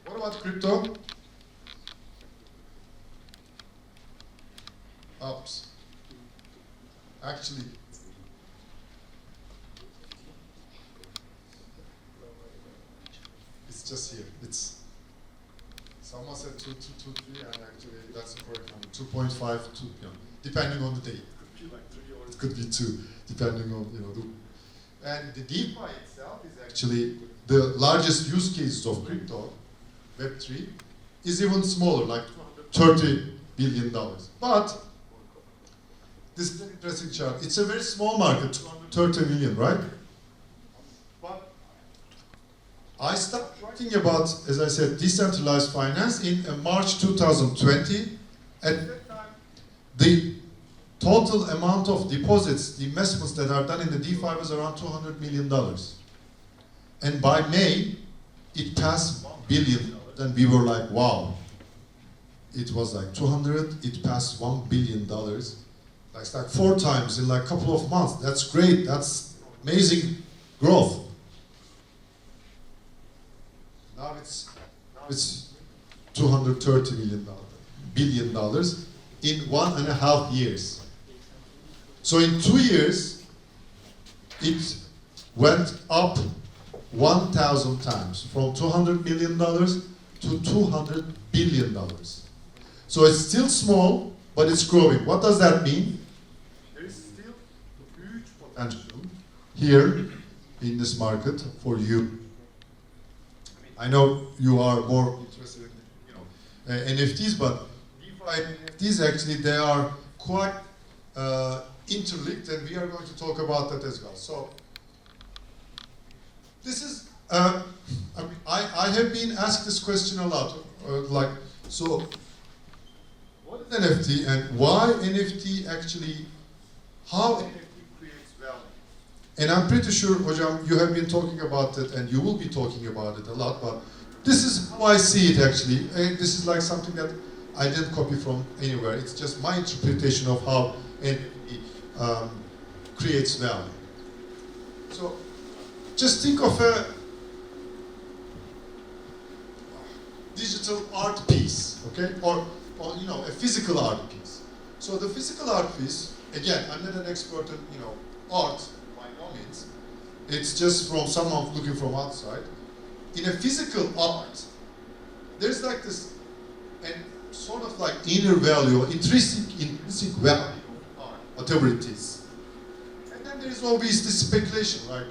What about crypto? Oops. Actually, it's just here. It's someone said 2, 2, 2, 3, and actually that's the correct number. 2.5, 2, depending on the day. It could be 2, depending on and the DeFi itself is actually the largest use cases of crypto. Web3 is even smaller, like $30 billion. But this is an interesting chart. It's a very small market, 230 million, right? But I started writing about, as I said, decentralized finance in March 2020. At that time, the total amount of deposits, the investments that are done in the DeFi was around $200 million. And by May, it passed $1 billion. And we were like, wow. It was like 200, it passed $1 billion. It's like 4 times in like a couple of months. That's great, that's amazing growth. Now it's $230 billion in 1.5 years. So in 2 years, it went up 1,000 times, from $200 million to $200 billion. So it's still small, but it's growing. What does that mean? There is still huge potential here in this market for you. I know you are more interested in NFTs, but DeFi NFTs actually they are quite interlinked, and we are going to talk about that as well. So this is I have been asked this question a lot, so what is NFT and why NFT actually, how NFT creates value? And I'm pretty sure, Hocam, you have been talking about it and you will be talking about it a lot, but this is how I see it actually. And this is like something that I didn't copy from anywhere. It's just my interpretation of how NFT creates value. So just think of a digital art piece, okay, or a physical art piece. So the physical art piece, again, I'm not an expert in art by no means. It's just from someone looking from outside. In a physical art, there's like this, and sort of like inner value, intrinsic value of art, whatever it is. And then there is always this speculation, like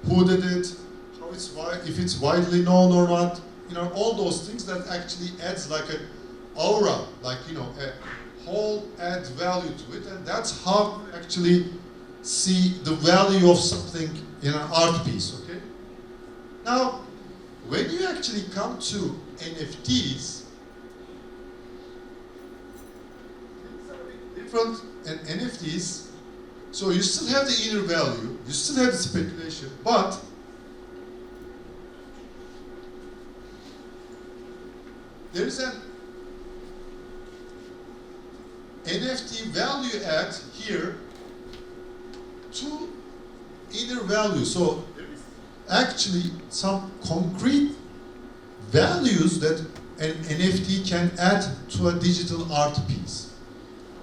who did it, how it's if it's widely known or not. All those things that actually adds like an aura, like a whole add value to it, and that's how you actually see the value of something in an art piece, okay? Now, when you actually come to NFTs, it's a bit different, and NFTs, so you still have the inner value, you still have the speculation, but there is an NFT value add here to inner value. So there is actually some concrete values that an NFT can add to a digital art piece.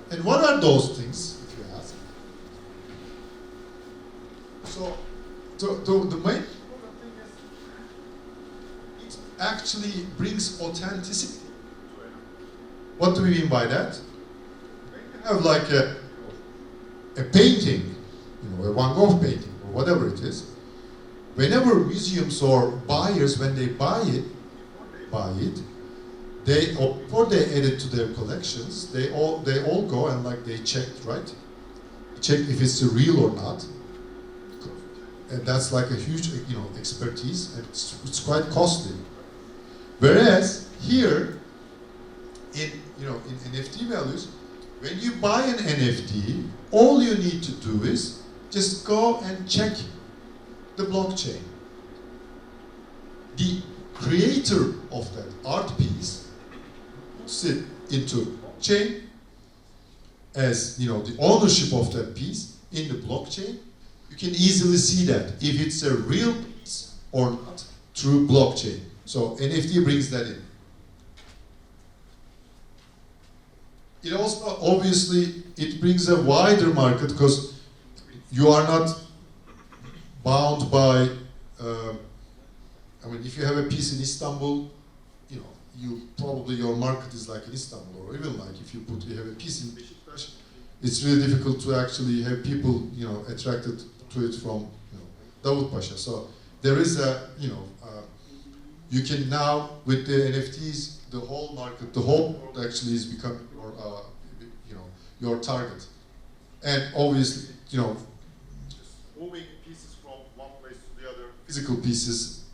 And what are those things, if you ask? So the main thing is it actually brings authenticity. What do we mean by that? When you have like a painting, a Van Gogh painting or whatever it is, whenever museums or buyers, when they buy it, before they add it to their collections, they all go and like they check, right? Check if it's real or not. and that's like a huge, expertise, and it's quite costly. Whereas here, in NFT values, when you buy an NFT, all you need to do is just go and check the blockchain. The creator of that art piece puts it into blockchain as the ownership of that piece in the blockchain. You can easily see that if it's a real piece or not through blockchain. So NFT brings that in. It also, obviously, it brings a wider market because you are not bound by, if you have a piece in Istanbul, your market is like in Istanbul, or even like if you have a piece in Beşiktaş, it's really difficult to actually have people, attracted to it from, Davutpaşa. So there is you can now, with the NFTs, the whole market, the whole world actually is becoming your target. And obviously, moving pieces from one place to the other, physical pieces,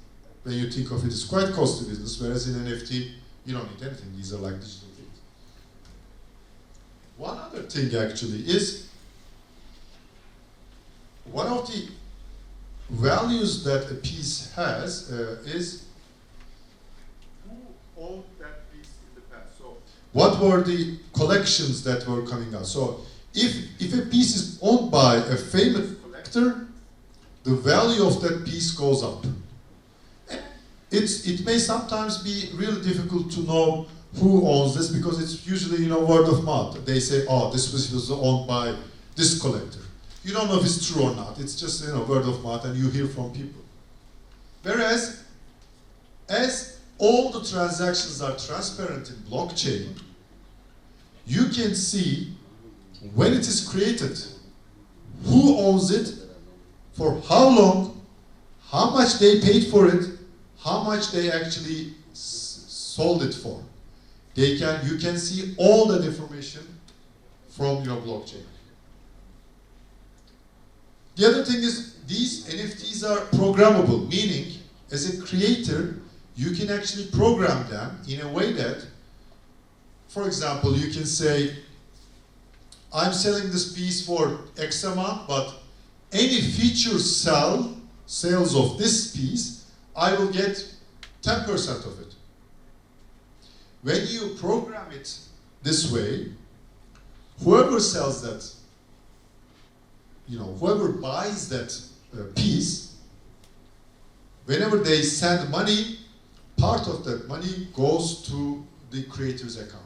when you think of it, is quite costly business, whereas in NFT, you don't need anything. These are like digital things. One other thing actually is, one of the values that a piece has is who owned that piece in the past. So what were the collections that were coming out? So if a piece is owned by a famous collector, the value of that piece goes up. It may sometimes be really difficult to know who owns this because it's usually word of mouth. They say, oh, this was owned by this collector. You don't know if it's true or not. It's just word of mouth, and you hear from people. Whereas, as all the transactions are transparent in blockchain, you can see when it is created, who owns it, for how long, how much they paid for it, how much they actually sold it for. You can see all that information from your blockchain. The other thing is, these NFTs are programmable, meaning as a creator, you can actually program them in a way that, for example, you can say, I'm selling this piece for X amount, but any future sales of this piece, I will get 10% of it. When you program it this way, whoever sells that, whoever buys that piece, whenever they send money, part of that money goes to the creator's account.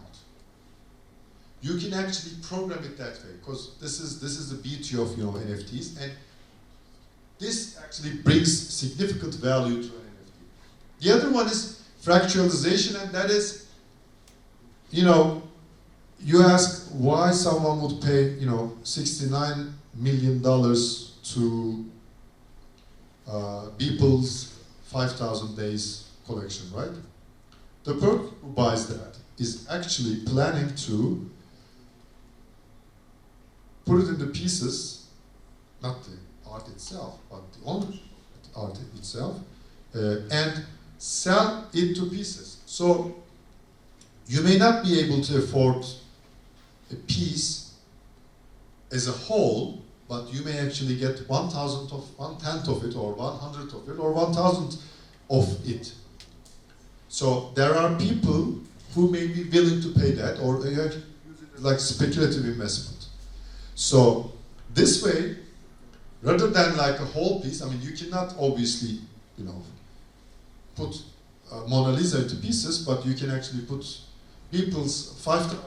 You can actually program it that way, because this is the beauty of NFTs, and this actually brings significant value to an NFT. The other one is fractalization, and that is, you ask why someone would pay, $69 million to Beeple's 5,000 days collection, right? The person who buys that is actually planning to put it into pieces, not the art itself, but the ownership of the art itself, and sell it to pieces. So you may not be able to afford a piece as a whole, but you may actually get 1/1000 of it, or 100th of it, or 1,000th of it. So there are people who may be willing to pay that, or you have to use it as like speculative investment. So this way, rather than like a whole piece, you cannot obviously, put Mona Lisa into pieces, but you can actually put people's 5,000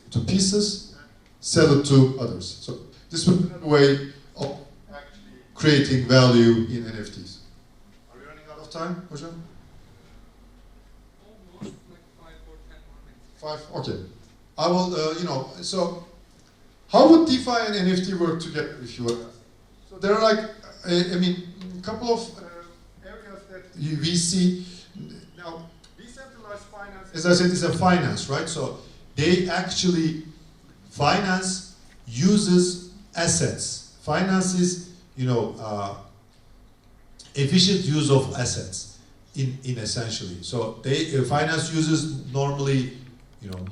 into pieces, sell it to others. So this would be a way of actually creating value in NFTs. Are we running out of time, Hocam? Almost like 5 or 10 more minutes. 5, okay. I will, so how would DeFi and NFT work together, if you were? So there are like, a couple of areas that we see. Now, decentralized finance, as I said, is a finance, right? So they actually, finance uses assets. Finance is, efficient use of assets in essentially. So they finance uses normally,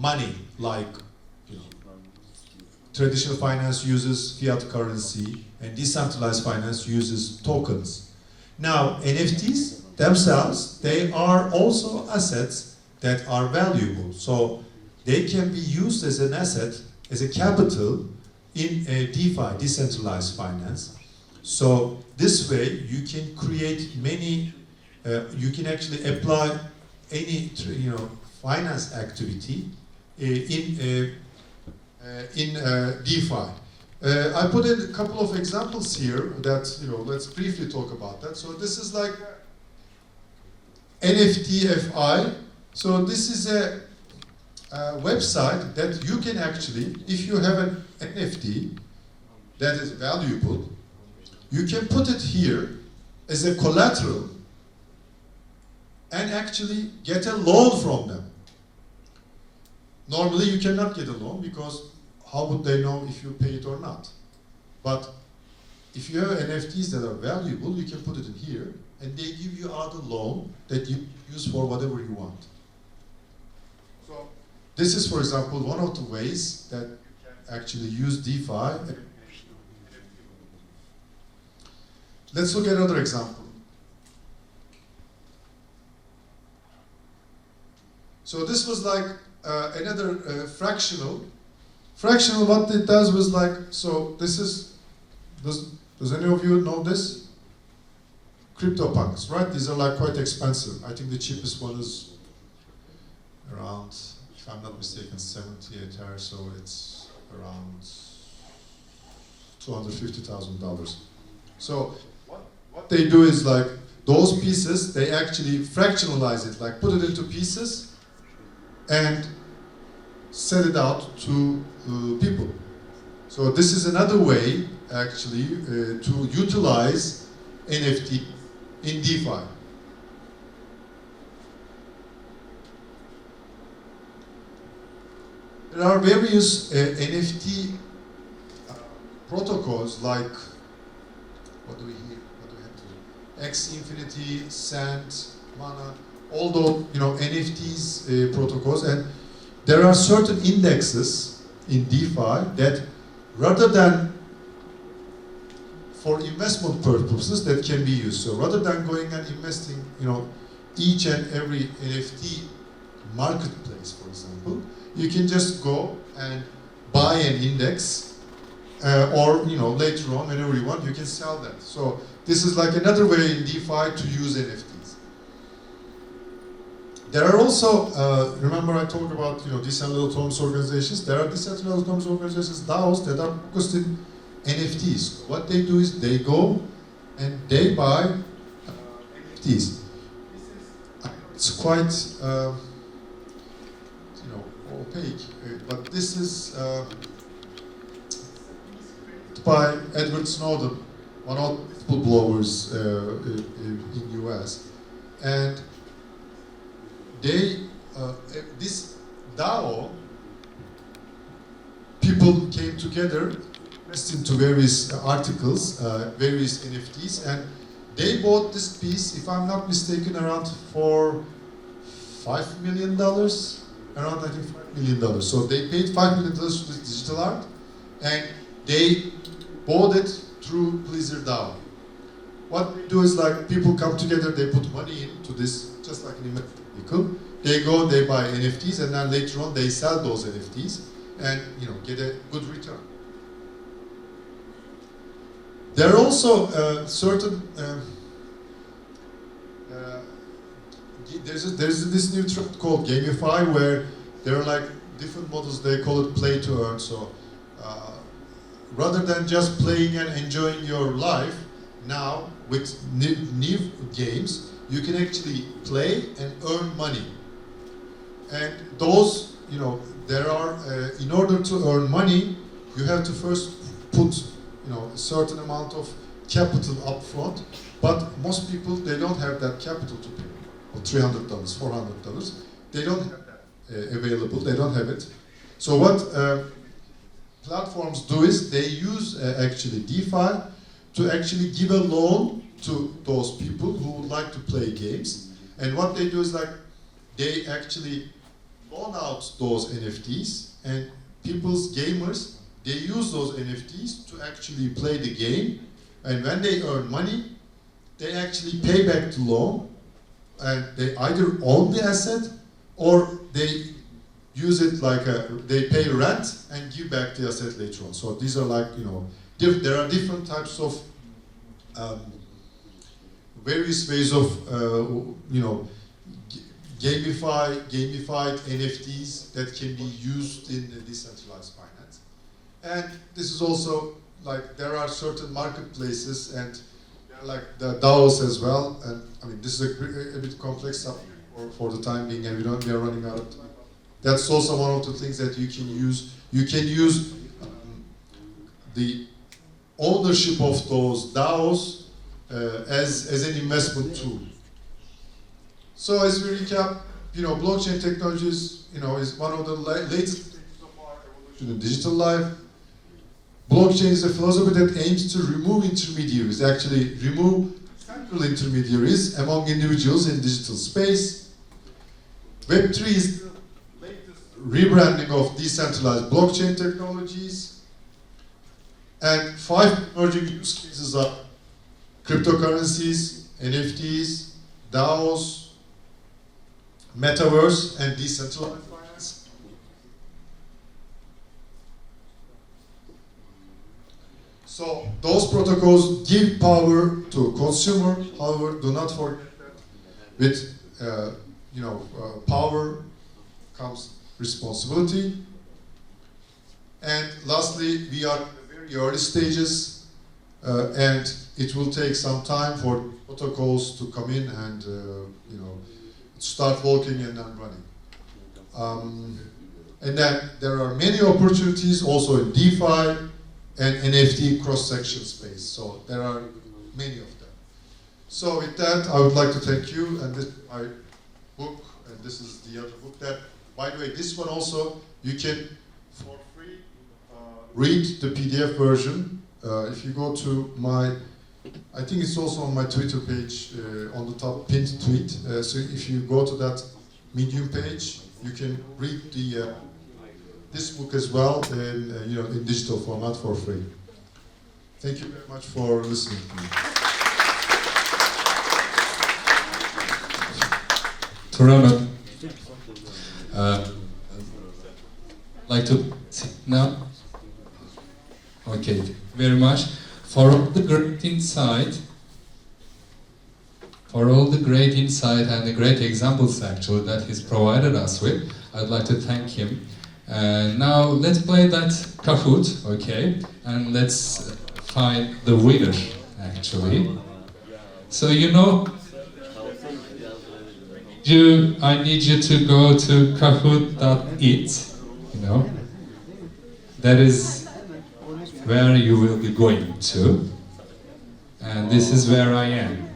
money, like, traditional finance uses fiat currency and decentralized finance uses tokens. Now, NFTs themselves, they are also assets that are valuable. So they can be used as an asset, as a capital in a DeFi, decentralized finance. So this way you can create many, you can actually apply any finance activity in DeFi. I put in a couple of examples here that, let's briefly talk about that. So this is like NFTFI. So this is a website that you can actually, if you have an NFT that is valuable, you can put it here as a collateral and actually get a loan from them. Normally you cannot get a loan because how would they know if you pay it or not? But if you have NFTs that are valuable, you can put it in here and they give you out a loan that you use for whatever you want. So this is, for example, one of the ways that you can actually use DeFi. Let's look at another example. So this was like another fractional. Fractional, what it does was like, so this is, does any of you know this? CryptoPunks, right? These are like quite expensive. I think the cheapest one is around, if I'm not mistaken, 70 Ether, so it's around $250,000. So what they do is like, those pieces, they actually fractionalize it, like put it into pieces and sell it out to people. So this is another way actually to utilize NFT in DeFi. There are various NFT protocols like, what do we have to X Infinity, Sand, Mana, all those NFTs protocols, and there are certain indexes in DeFi that, rather than for investment purposes, that can be used. So rather than going and investing, each and every NFT marketplace, for example, you can just go and buy an index, or later on, whenever you want, you can sell that. So this is like another way in DeFi to use NFTs. There are also, remember I talked about decentralized autonomous organizations. There are decentralized autonomous organizations, DAOs, that are focused in NFTs. What they do is they go and they buy NFTs. It's quite opaque, but this is by Edward Snowden, one of the whistleblowers in US, and they, this DAO, people came together, invested into various articles, various NFTs, and they bought this piece, if I'm not mistaken, around for $5 million, around I think $5 million. So they paid $5 million for this digital art, and they bought it through Blizzard DAO. What they do is like people come together, they put money into this, just like an investment vehicle. They go, they buy NFTs, and then later on they sell those NFTs and get a good return. There are also certain there's this new trend called gamify, where there are like different models. They call it play to earn. So rather than just playing and enjoying your life, now with new games, you can actually play and earn money. And those, there are, in order to earn money, you have to first put, a certain amount of capital up front, but most people, they don't have that capital to pay, or $300, $400. They don't have that available, they don't have it. So what platforms do is they use actually DeFi to actually give a loan to those people who would like to play games. And what they do is like, they actually loan out those NFTs, and people's gamers, they use those NFTs to actually play the game. And when they earn money, they actually pay back the loan, and they either own the asset or they use it like they pay rent and give back the asset later on. So these are like, you know, there are different types of various ways of, you know, gamified NFTs that can be used in the decentralized finance. And this is also like, there are certain marketplaces, and like the DAOs as well. And I mean, this is a bit complex stuff for the time being, and we are running out of time. That's also one of the things that you can use. You can use the ownership of those DAOs as an investment tool. So as we recap, you know, blockchain technologies, you know, is one of the latest stages of our evolution in digital life. Blockchain is a philosophy that aims to remove intermediaries, actually remove central intermediaries among individuals in digital space. Web3 is the latest rebranding of decentralized blockchain technologies. And 5 emerging use cases are cryptocurrencies, NFTs, DAOs, metaverse, and decentralized finance. So those protocols give power to consumer. However, do not forget that with power comes responsibility. And lastly, we are in the very early stages, and it will take some time for protocols to come in and start working and then running. And then there are many opportunities also in DeFi and NFT cross-section space. So there are many of them. So with that, I would like to thank you. And this is my book, and this is the other book that, by the way, this one also, you can, for free, read the PDF version. If you go to my, I think it's also on my Twitter page, on the top pinned tweet. So if you go to that Medium page, you can read the this book as well in digital format for free. Thank you very much for listening to me. Turan, like to now? Okay, very much. For all the great insight, and the great examples actually that he's provided us with, I'd like to thank him. Now let's play that Kahoot, okay? And let's find the winner actually. So I need you to go to kahoot.it, that is where you will be going to, and this is where I am.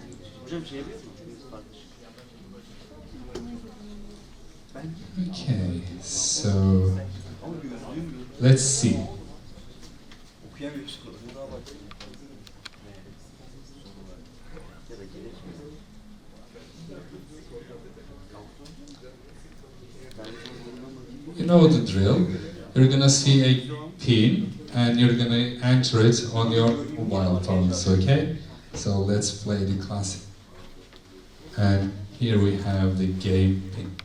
Okay, so let's see. You know the drill. You're gonna see a pin and you're gonna enter it on your mobile phones, okay? So let's play the classic. And here we have the game pin.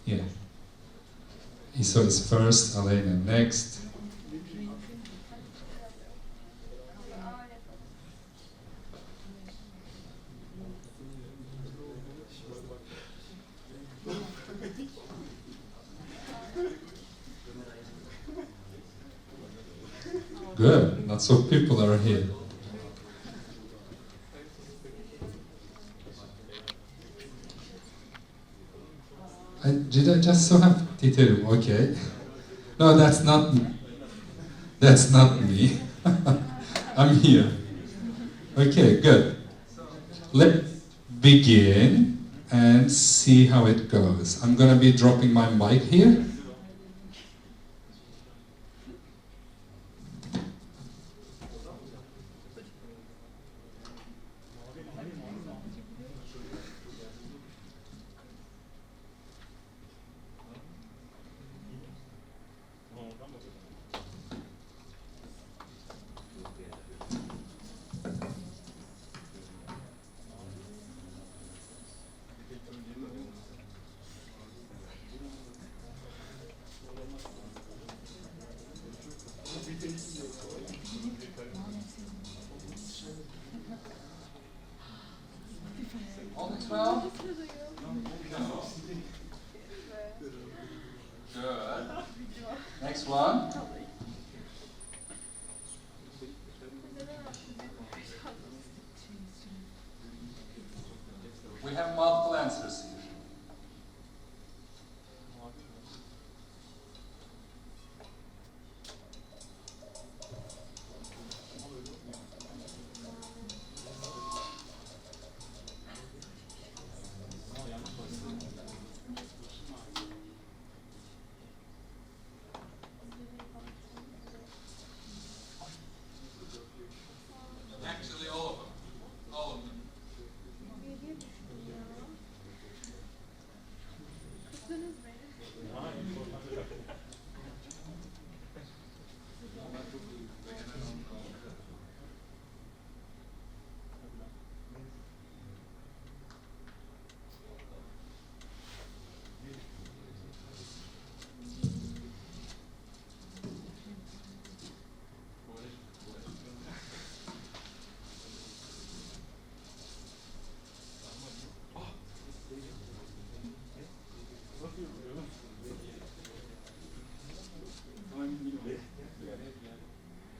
Yeah. So it's first, Elena next. Good, lots of people are here. Did I just so have Titerim? Okay. No, that's not me. That's not me. I'm here. Okay, good. Let's begin. and see how it goes. I'm gonna be dropping my mic here. On the 12? Good. Next one. We have multiple answers here. Actually, all of them. All of them.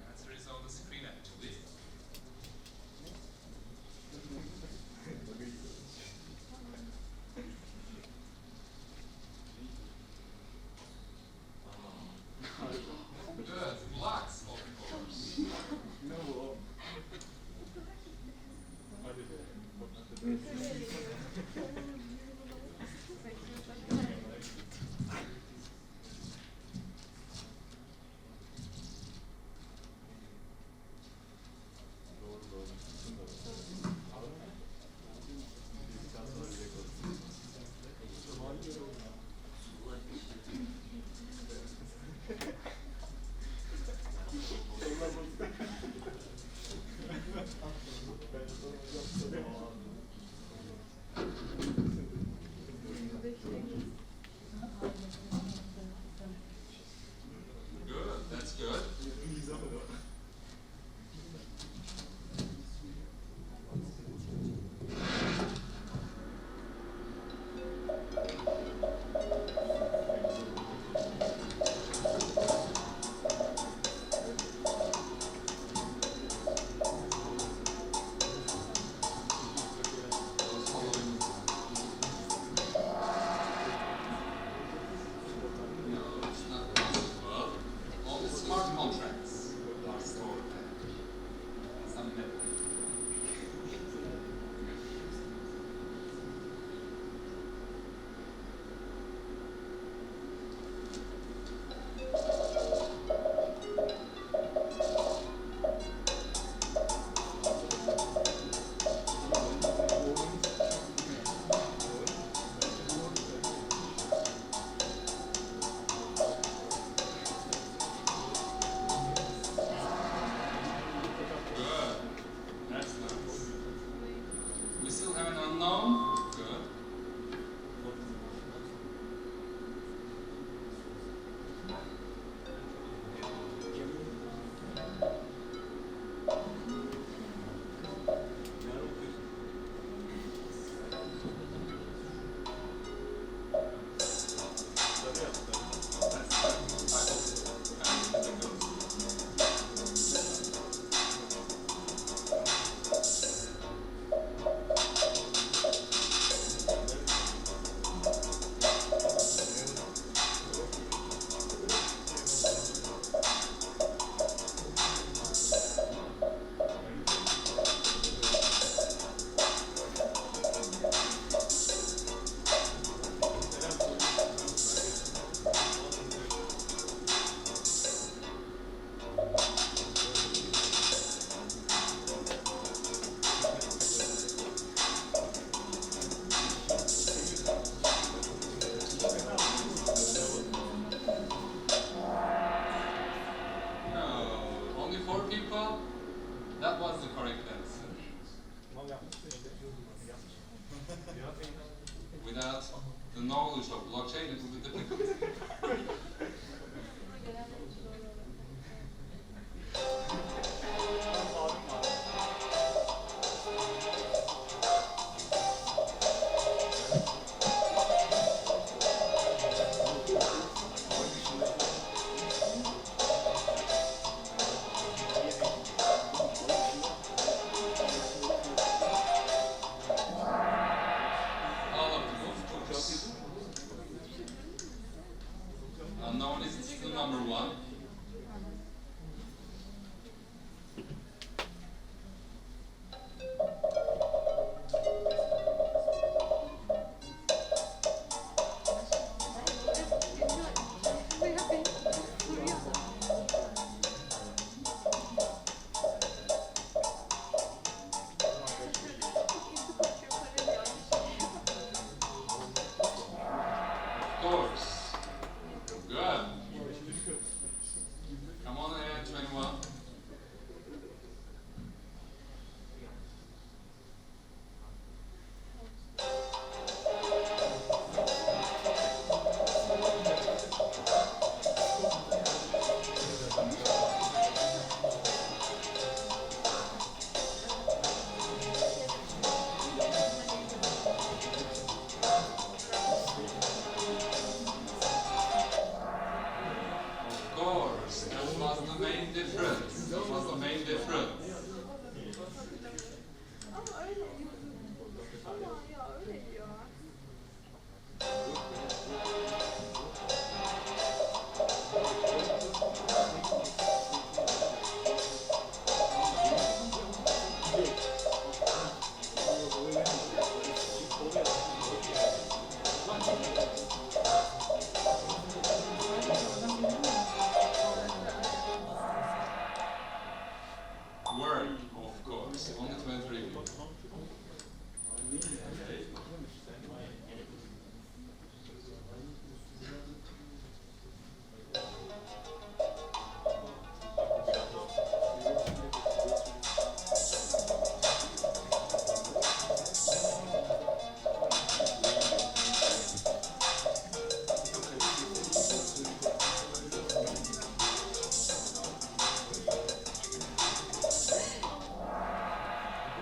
Answer is on the screen actually. Good, blocks of course. Good, that's good.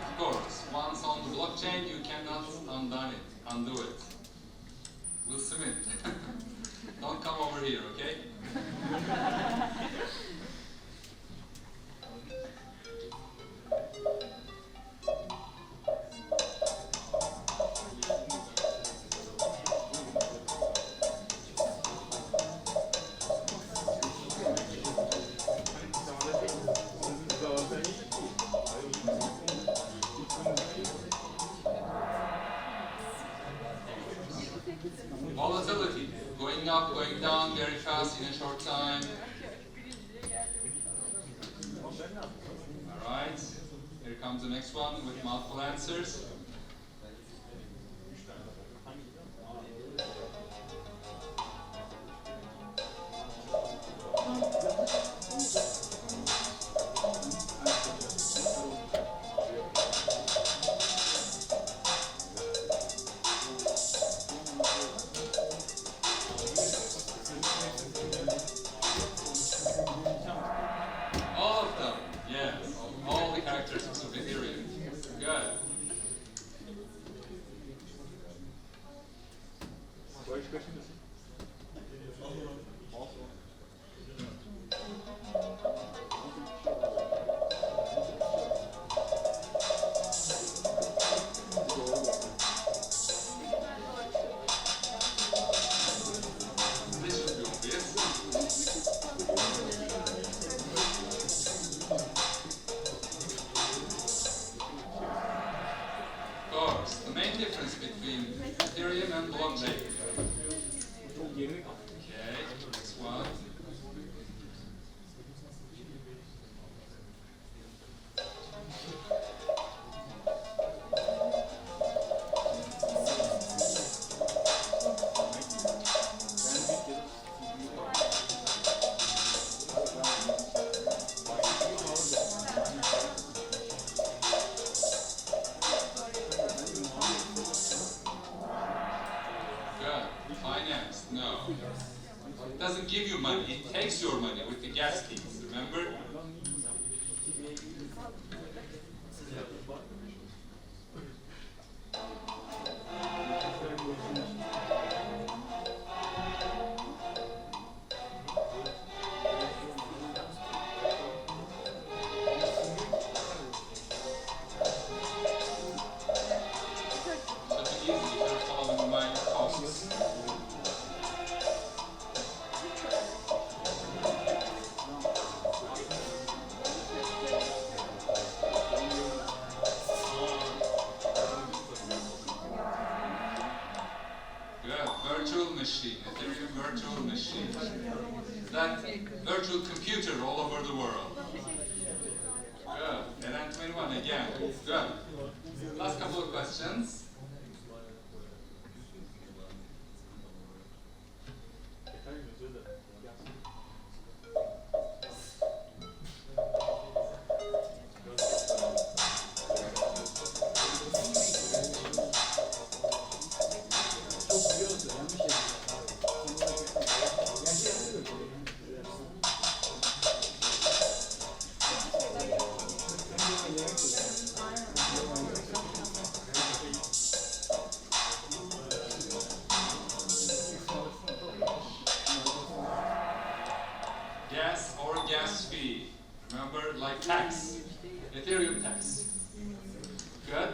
Of course, once on the blockchain, you cannot undo it. Will Smith, don't come over here, okay? Volatility, going up, going down very fast in a short time. Alright, here comes the next one with multiple answers. All of them, yes. All the characteristics of Ethereum. Good. This should be obvious. Of course, the main difference between Ethereum and blockchain. Okay, next one. Good. Finance, no. It doesn't give you money, it takes your money with the gas fees, remember? Such easy if you're following my costs. Good. Virtual machine, Ethereum virtual machine. That virtual computer all over the world. Good. Eren 21 again. Good. Last couple of questions. Gas or gas fee. Remember, like tax. Ethereum tax. Good?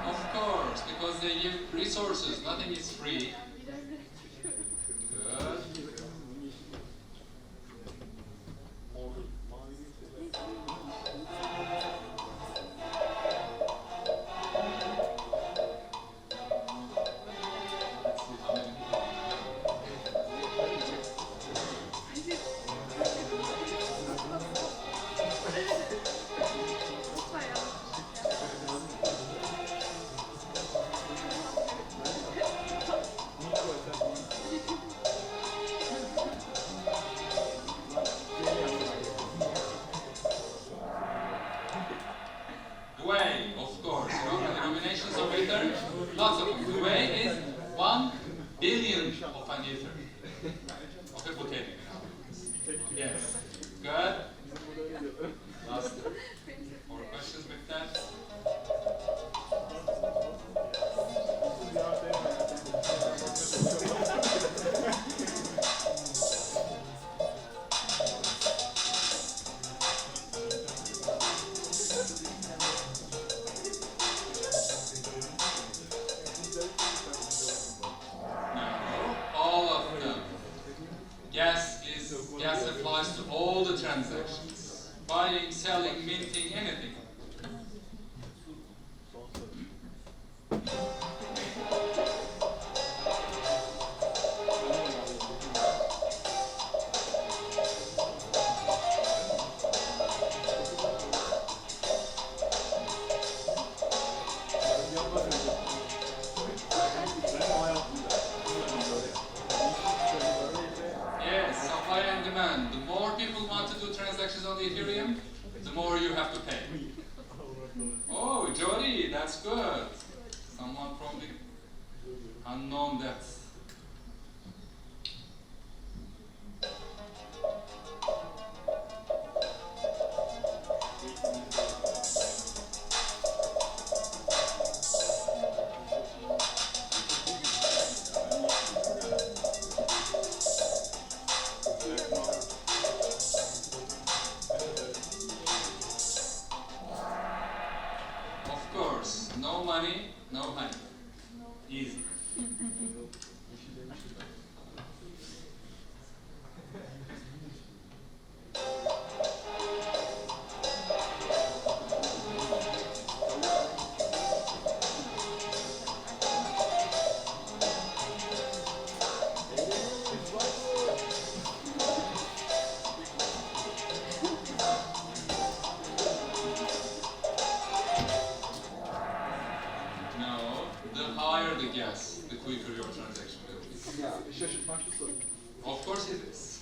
Of course, because they give resources, nothing is free. Good. all the transactions. Buying, selling, minting, anything. Yes, supply and demand. The more people want to do transactions on the Ethereum, the more you have to pay. Oh, Jody, that's good. Someone from the unknown depths. Of course, no money, no honey. Easy. No, the higher the gas, the quicker your transaction will be. Ya şaşırtmaçlı soru. Of course it is.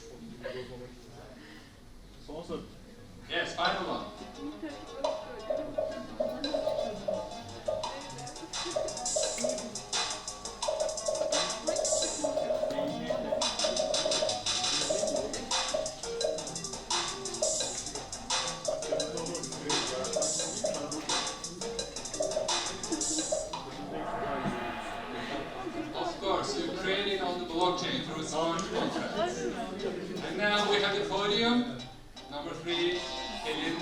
Son soru. Yes, final one. Of course, you create it on the blockchain through smart contracts. And now we have the podium. Number 3, Pelin.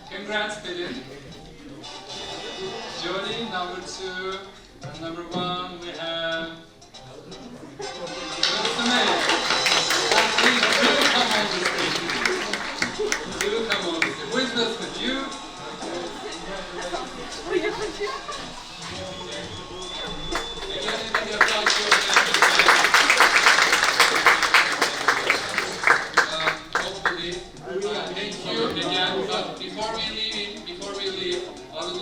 Congrats, Pelin. Jody, number 2. And number 1, we have Ismail. Please do come on the stage. Do come on the stage. Who is this with you? Again, if you have hopefully, thank you again. But before we leave, I'd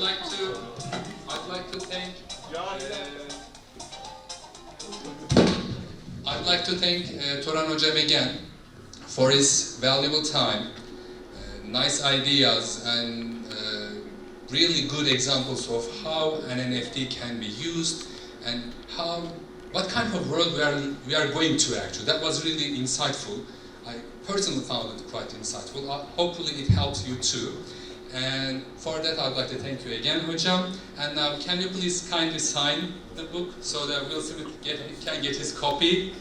like to thank Turan Hocam again for his valuable time, nice ideas, and really good examples of how an NFT can be used and what kind of world we are going to actually. That was really insightful. I personally found it quite insightful. Hopefully it helps you too. And for that I'd like to thank you again, Hocam. And now can you please kindly sign the book so that Will Smith can get his copy?